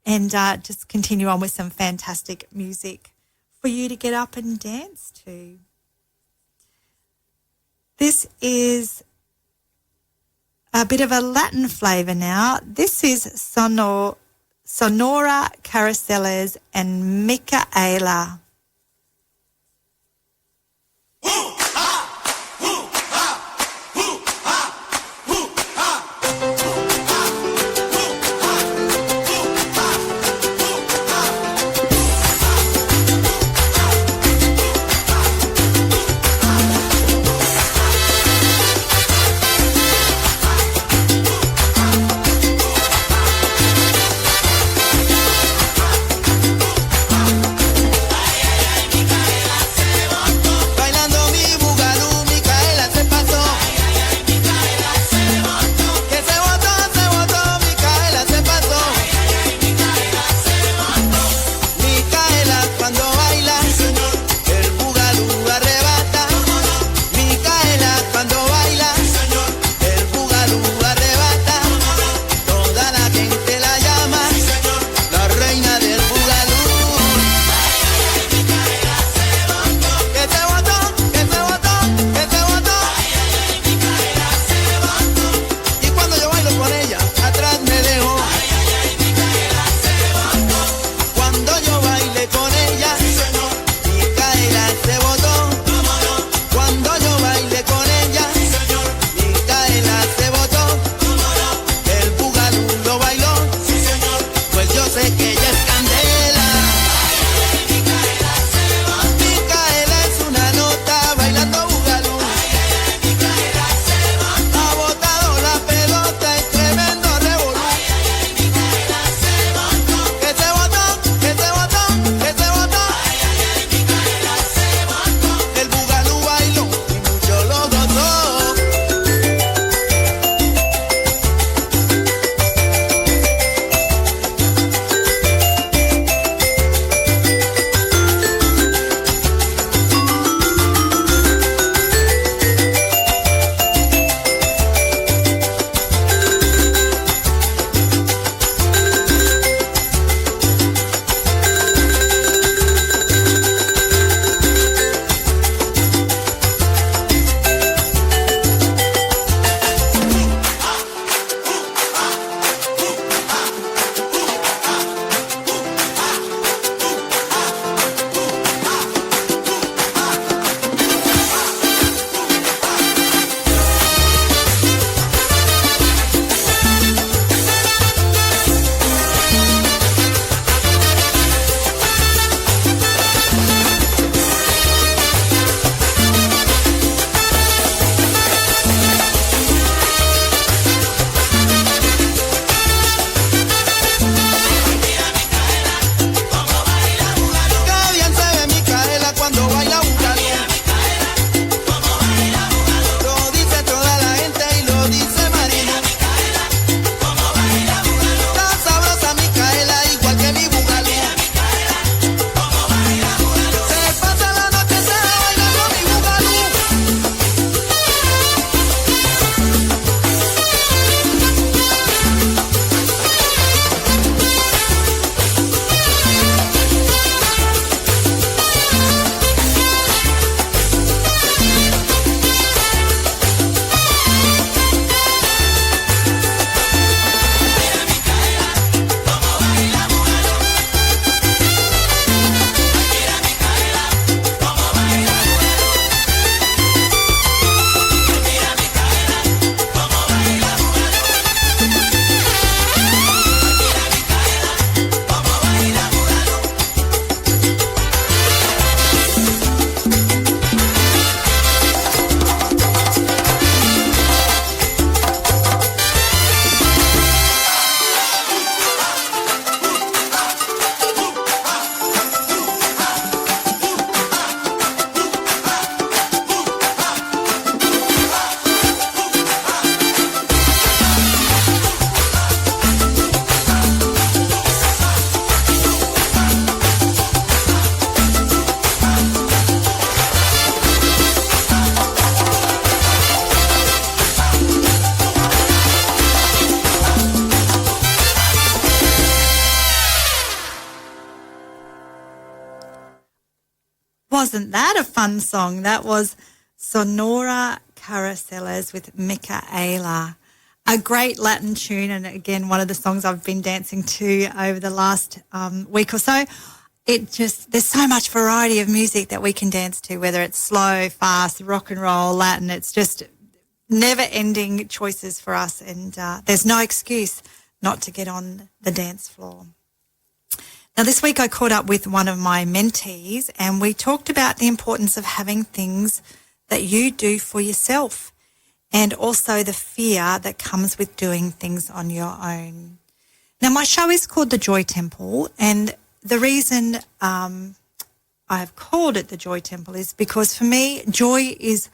and just continue on with some fantastic music for you to get up and dance to. This is a bit of a Latin flavour now. This is Sonora Caracelles and Micaela. Wasn't that a fun song? That was Sonora Carousels with Micaela. A great Latin tune, and again, one of the songs I've been dancing to over the last week or so. There's so much variety of music that we can dance to, whether it's slow, fast, rock and roll, Latin. It's just never-ending choices for us, and there's no excuse not to get on the dance floor. Now, this week I caught up with one of my mentees, and we talked about the importance of having things that you do for yourself, and also the fear that comes with doing things on your own. Now, my show is called The Joy Temple, and the reason I have called it The Joy Temple is because for me, joy is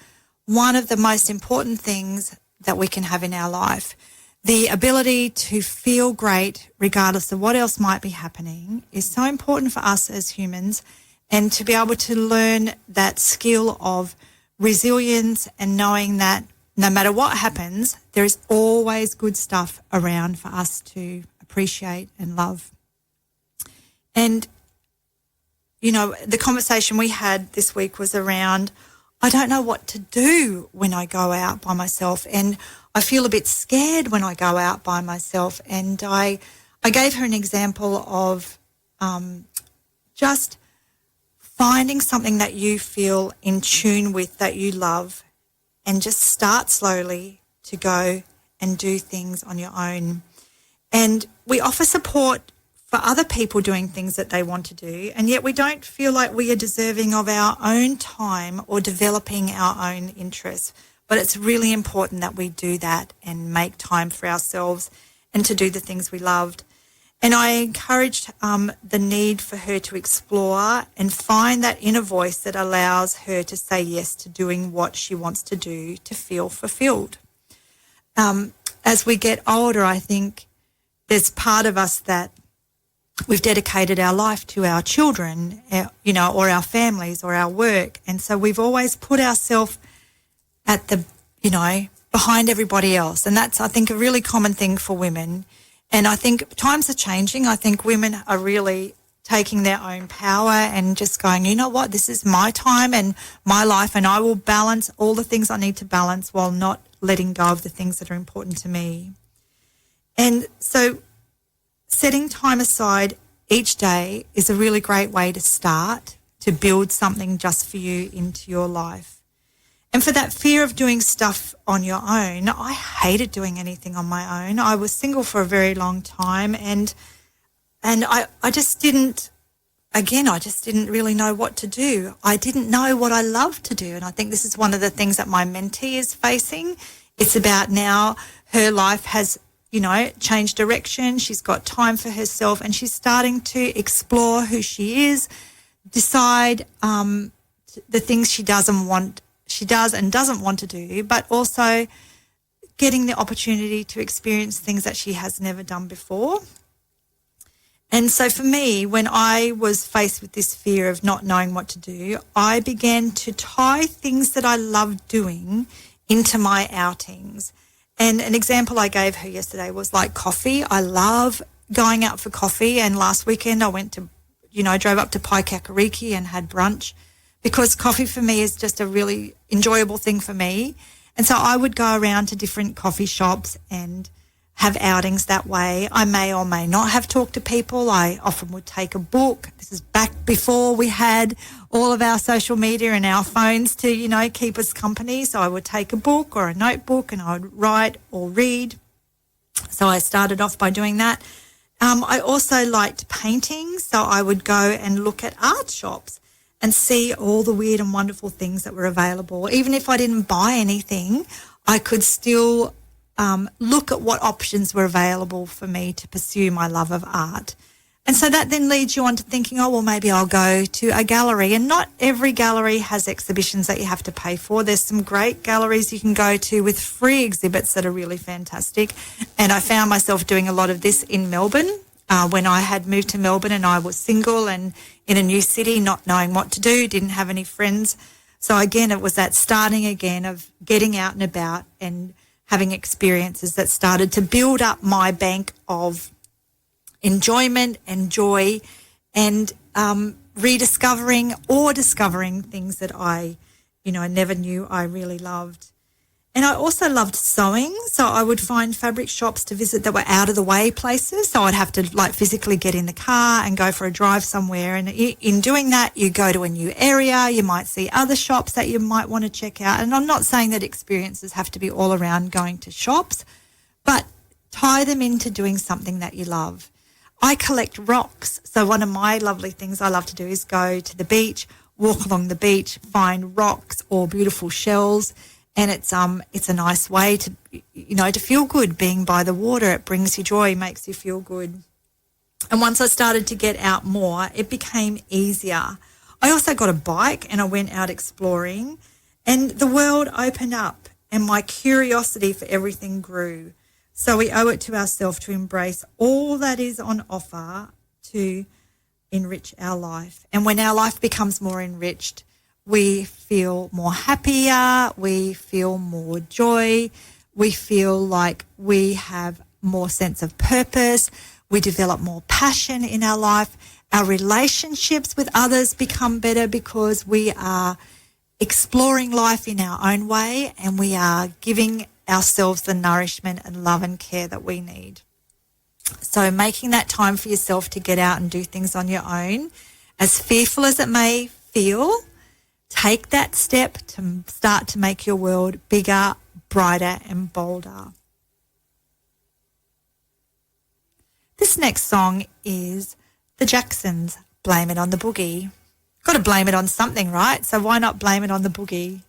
one of the most important things that we can have in our life. The ability to feel great regardless of what else might be happening is so important for us as humans, and to be able to learn that skill of resilience and knowing that no matter what happens, there is always good stuff around for us to appreciate and love. And, you know, the conversation we had this week was around, I don't know what to do when I go out by myself, and I feel a bit scared when I go out by myself. And I gave her an example of just finding something that you feel in tune with, that you love, and just start slowly to go and do things on your own. And we offer support for other people doing things that they want to do, and yet we don't feel like we are deserving of our own time or developing our own interests. But it's really important that we do that and make time for ourselves and to do the things we loved. And I encouraged the need for her to explore and find that inner voice that allows her to say yes to doing what she wants to do to feel fulfilled. As we get older, I think there's part of us that we've dedicated our life to our children, you know, or our families or our work. And so we've always put ourselves at the, you know, behind everybody else. And that's, I think, a really common thing for women. And I think times are changing. I think women are really taking their own power and just going, you know what, this is my time and my life, and I will balance all the things I need to balance while not letting go of the things that are important to me. And so setting time aside each day is a really great way to start to build something just for you into your life. And for that fear of doing stuff on your own, I hated doing anything on my own. I was single for a very long time, and I just didn't really know what to do. I didn't know what I loved to do. And I think this is one of the things that my mentee is facing. It's about now her life has, you know, changed direction. She's got time for herself, and she's starting to explore who she is, decide the things she does and doesn't want to do, but also getting the opportunity to experience things that she has never done before. And so for me, when I was faced with this fear of not knowing what to do, I began to tie things that I loved doing into my outings. And an example I gave her yesterday was like coffee. I love going out for coffee, and last weekend I went to, you know, drove up to Paikakariki and had brunch, because coffee for me is just a really enjoyable thing for me. And so I would go around to different coffee shops and have outings that way. I may or may not have talked to people. I often would take a book. This is back before we had all of our social media and our phones to, you know, keep us company. So I would take a book or a notebook and I would write or read. So I started off by doing that. I also liked painting, so I would go and look at art shops and see all the weird and wonderful things that were available. Even if I didn't buy anything, I could still look at what options were available for me to pursue my love of art. And so that then leads you on to thinking, oh, well, maybe I'll go to a gallery. And not every gallery has exhibitions that you have to pay for. There's some great galleries you can go to with free exhibits that are really fantastic. And I found myself doing a lot of this in Melbourne when I had moved to Melbourne and I was single and in a new city, not knowing what to do, didn't have any friends. So again, it was that starting again of getting out and about and having experiences that started to build up my bank of enjoyment and joy, and rediscovering or discovering things that I never knew I really loved. And I also loved sewing, so I would find fabric shops to visit that were out of the way places. So I'd have to physically get in the car and go for a drive somewhere. And in doing that, you go to a new area. You might see other shops that you might want to check out. And I'm not saying that experiences have to be all around going to shops, but tie them into doing something that you love. I collect rocks. So one of my lovely things I love to do is go to the beach, walk along the beach, find rocks or beautiful shells. And it's a nice way to, to feel good being by the water. It brings you joy, makes you feel good. And once I started to get out more, it became easier. I also got a bike and I went out exploring, and the world opened up and my curiosity for everything grew. So we owe it to ourselves to embrace all that is on offer to enrich our life. And when our life becomes more enriched, we feel more happier, we feel more joy, we feel like we have more sense of purpose, we develop more passion in our life, our relationships with others become better because we are exploring life in our own way and we are giving ourselves the nourishment and love and care that we need. So making that time for yourself to get out and do things on your own, as fearful as it may feel, take that step to start to make your world bigger, brighter and bolder. This next song is the Jacksons, Blame It on the Boogie. Got to blame it on something, right? So why not blame it on the boogie?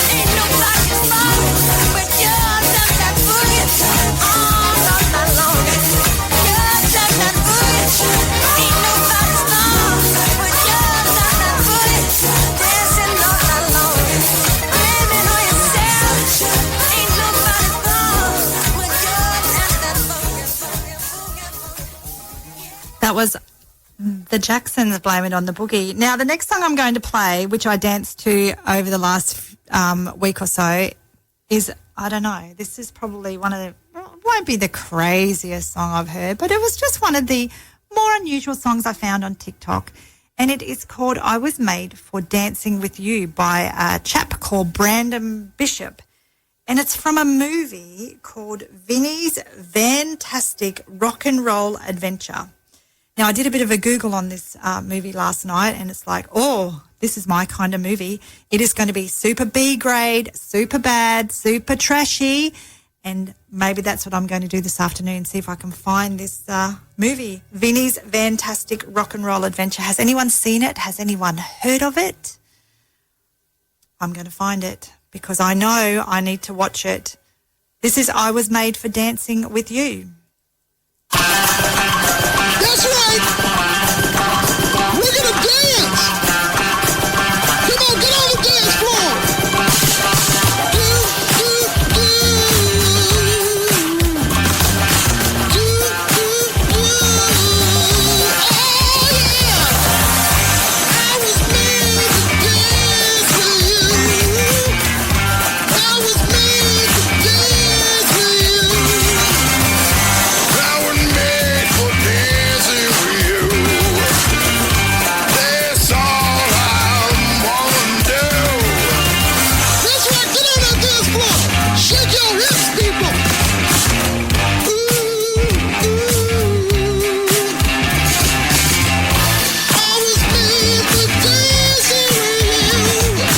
Ain't nobody The Jacksons, Blame It on the Boogie. Now, the next song I'm going to play, which I danced to over the last week or so, is, I don't know, this is probably one of the, well, it won't be the craziest song I've heard, but it was just one of the more unusual songs I found on TikTok. And it is called I Was Made for Dancing With You by a chap called Brandon Bishop. And it's from a movie called Vinny's Fantastic Rock and Roll Adventure. Now, I did a bit of a Google on this movie last night, and it's like, oh, this is my kind of movie. It is going to be super B grade, super bad, super trashy, and maybe that's what I'm going to do this afternoon, see if I can find this movie, Vinny's Fantastic Rock and Roll Adventure. Has anyone seen it? Has anyone heard of it? I'm going to find it because I know I need to watch it. This is I Was Made for Dancing With You. That's right. We're gonna dance. Come on, get on the dance floor. Do, do, do. Do, do, do. Oh yeah. I was made to dance with you. I was made to dance with you. I was made for dancing with you. That's all I wanna do. That's right, get on that dance floor. Shake your hips, people. Ooh, ooh. I was made for dancing with you.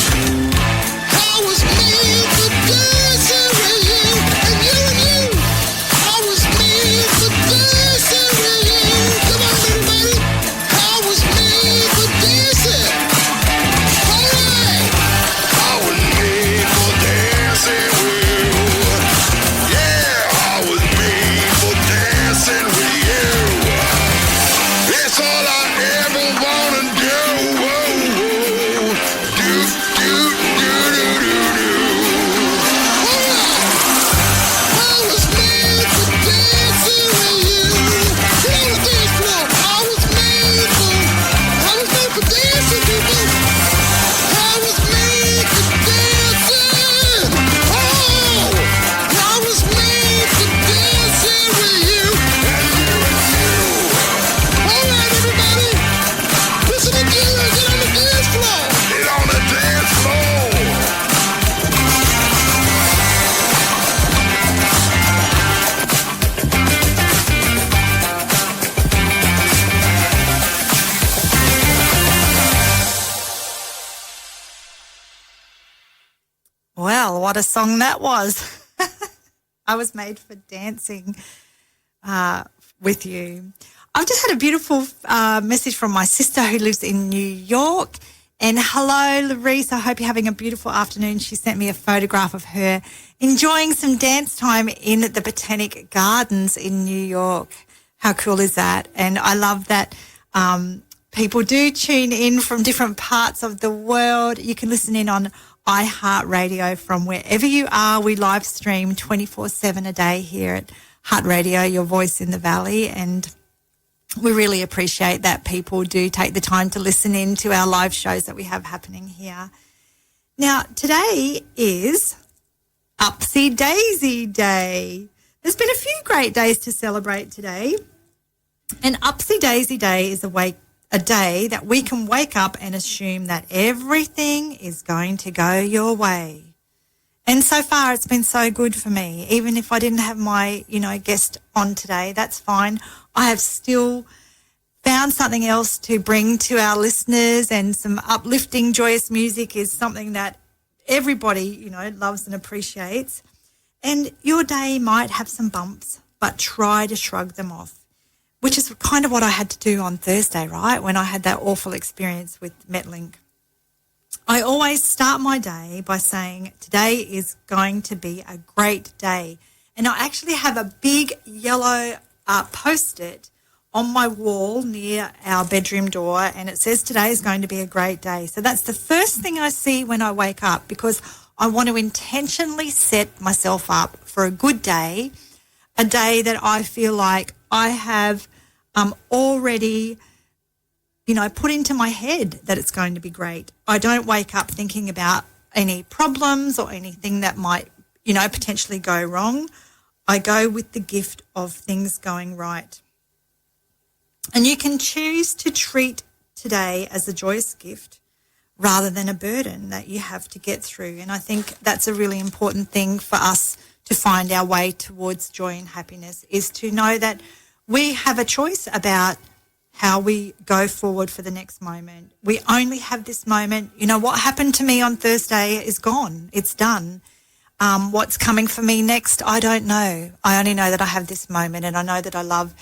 I was made for dancing with you. And you. I was made for dancing with you. Come on, everybody. I was made for dancing. All right. I was made for dancing with you. Yeah, I was made for dancing with you. That's all I ever wanna do. Whoa, whoa. Do, do, do, do, do, do. All right. I was made for dancing with you. Get on the dance floor. I was made for dancing, people. I was made for dancing. Oh, I was made for dancing with you. And you. All right, everybody. Listen to you. Get on the dance floor. Get on the dance floor. Well, what a song that was. I was made for dancing with you. I've just had a beautiful message from my sister who lives in New York. And hello, Larice. I hope you're having a beautiful afternoon. She sent me a photograph of her enjoying some dance time in the Botanic Gardens in New York. How cool is that? And I love that people do tune in from different parts of the world. You can listen in on iHeartRadio from wherever you are. We live stream 24/7 a day here at Hutt Radio, your voice in the valley, and we really appreciate that people do take the time to listen in to our live shows that we have happening here. Now, today is Upsy Daisy Day. There's been a few great days to celebrate today, and Upsy Daisy Day is a day that we can wake up and assume that everything is going to go your way. And so far, it's been so good for me. Even if I didn't have my, guest on today, that's fine. I have still found something else to bring to our listeners, and some uplifting, joyous music is something that everybody, loves and appreciates. And your day might have some bumps, but try to shrug them off, which is kind of what I had to do on Thursday, right, when I had that awful experience with Metlink. I always start my day by saying today is going to be a great day. And I actually have a big yellow Post-it on my wall near our bedroom door, and it says today is going to be a great day. So that's the first thing I see when I wake up, because I want to intentionally set myself up for a good day, a day that I feel like I have already put into my head that it's going to be great. I don't wake up thinking about any problems or anything that might, potentially go wrong. I go with the gift of things going right. And you can choose to treat today as a joyous gift rather than a burden that you have to get through. And I think that's a really important thing for us to find our way towards joy and happiness, is to know that we have a choice about how we go forward for the next moment. We only have this moment. What happened to me on Thursday is gone. It's done. What's coming for me next, I don't know. I only know that I have this moment, and I know that I love,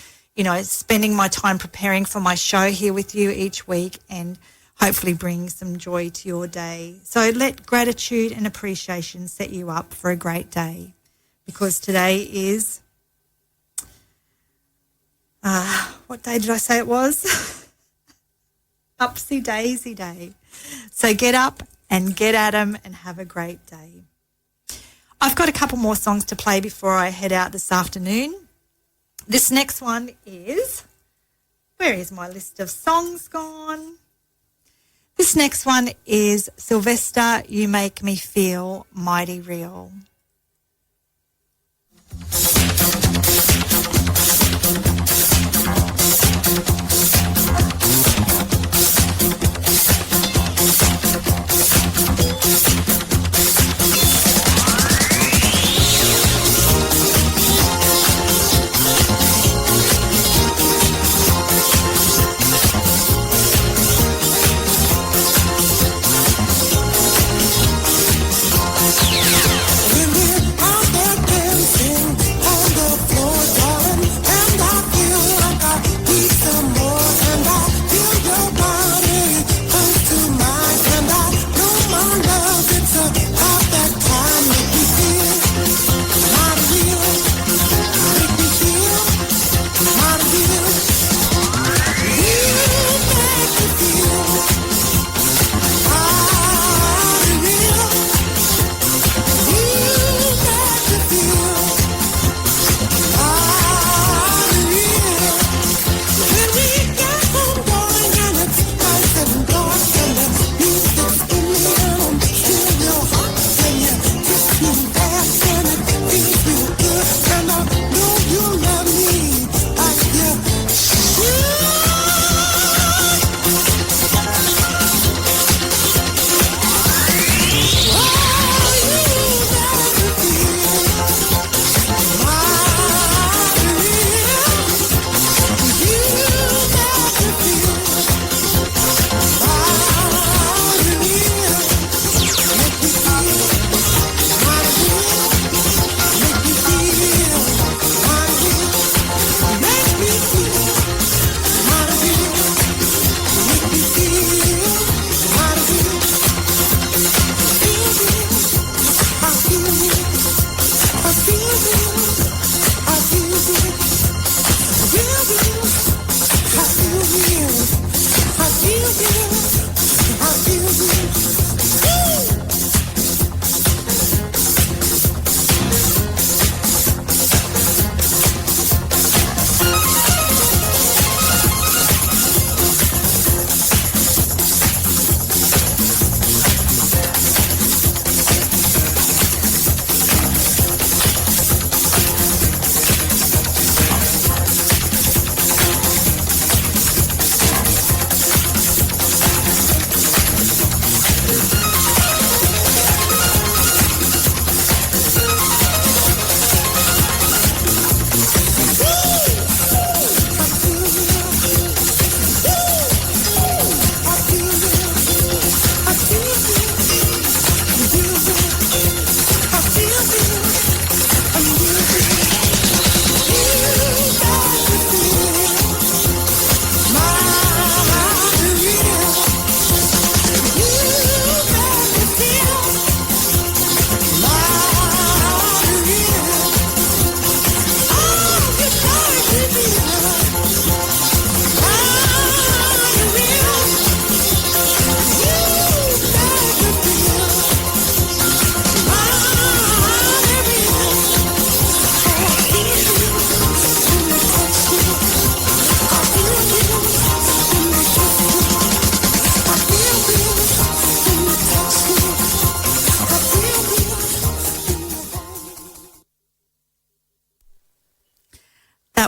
spending my time preparing for my show here with you each week and hopefully bring some joy to your day. So let gratitude and appreciation set you up for a great day, because today is, what day did I say it was? Upsy daisy day. So get up and get at 'em and have a great day. I've got a couple more songs to play before I head out this afternoon. This next one is, where is my list of songs gone? This next one is Sylvester, You Make Me Feel Mighty Real.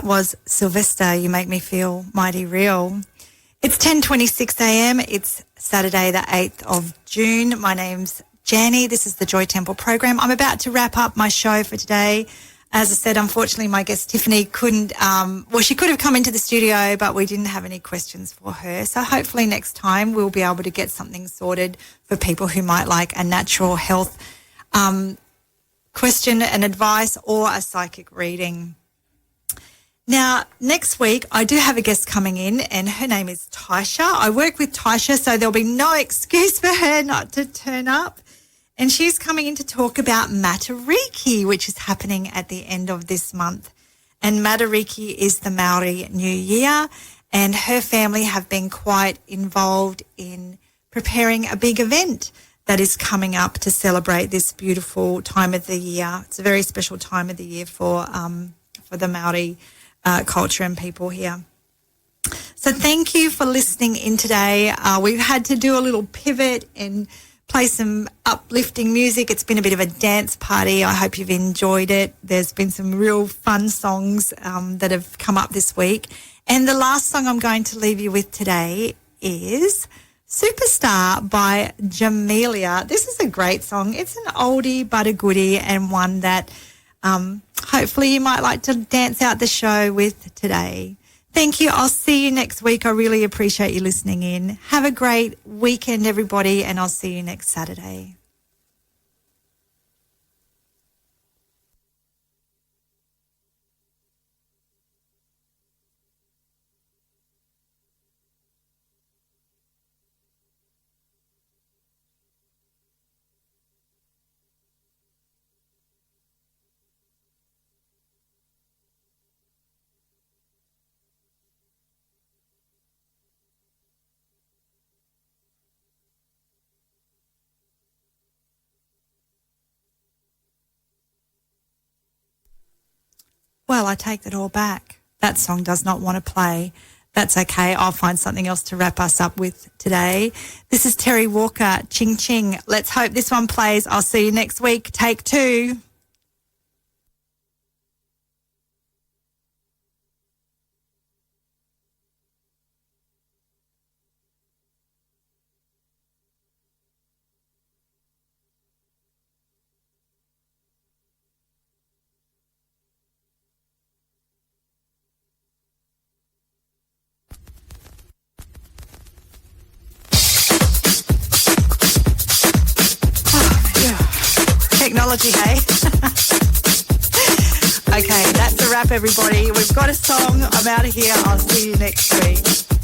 was Sylvester, You Make Me Feel Mighty Real. It's 10:26 a.m. It's Saturday, the 8th of June. My name's Janie. This is the Joy Temple program. I'm about to wrap up my show for today. As I said, unfortunately, my guest Tiffany couldn't, she could have come into the studio, but we didn't have any questions for her. So hopefully next time we'll be able to get something sorted for people who might like a natural health question and advice or a psychic reading. Now, next week, I do have a guest coming in, and her name is Taisha. I work with Taisha, so there'll be no excuse for her not to turn up. And she's coming in to talk about Matariki, which is happening at the end of this month. And Matariki is the Maori New Year, and her family have been quite involved in preparing a big event that is coming up to celebrate this beautiful time of the year. It's a very special time of the year for the Maori culture and people here. So thank you for listening in today. We've had to do a little pivot and play some uplifting music. It's been a bit of a dance party. I hope you've enjoyed it. There's been some real fun songs that have come up this week. And the last song I'm going to leave you with today is Superstar by Jamelia. This is a great song. It's an oldie but a goodie, and one that hopefully you might like to dance out the show with today. Thank you. I'll see you next week. I really appreciate you listening in. Have a great weekend, everybody, and I'll see you next Saturday. Well, I take that all back. That song does not want to play. That's okay. I'll find something else to wrap us up with today. This is Terry Walker, Ching Ching. Let's hope this one plays. I'll see you next week. Take two. Technology, hey? Okay, that's a wrap, everybody. We've got a song. I'm out of here. I'll see you next week.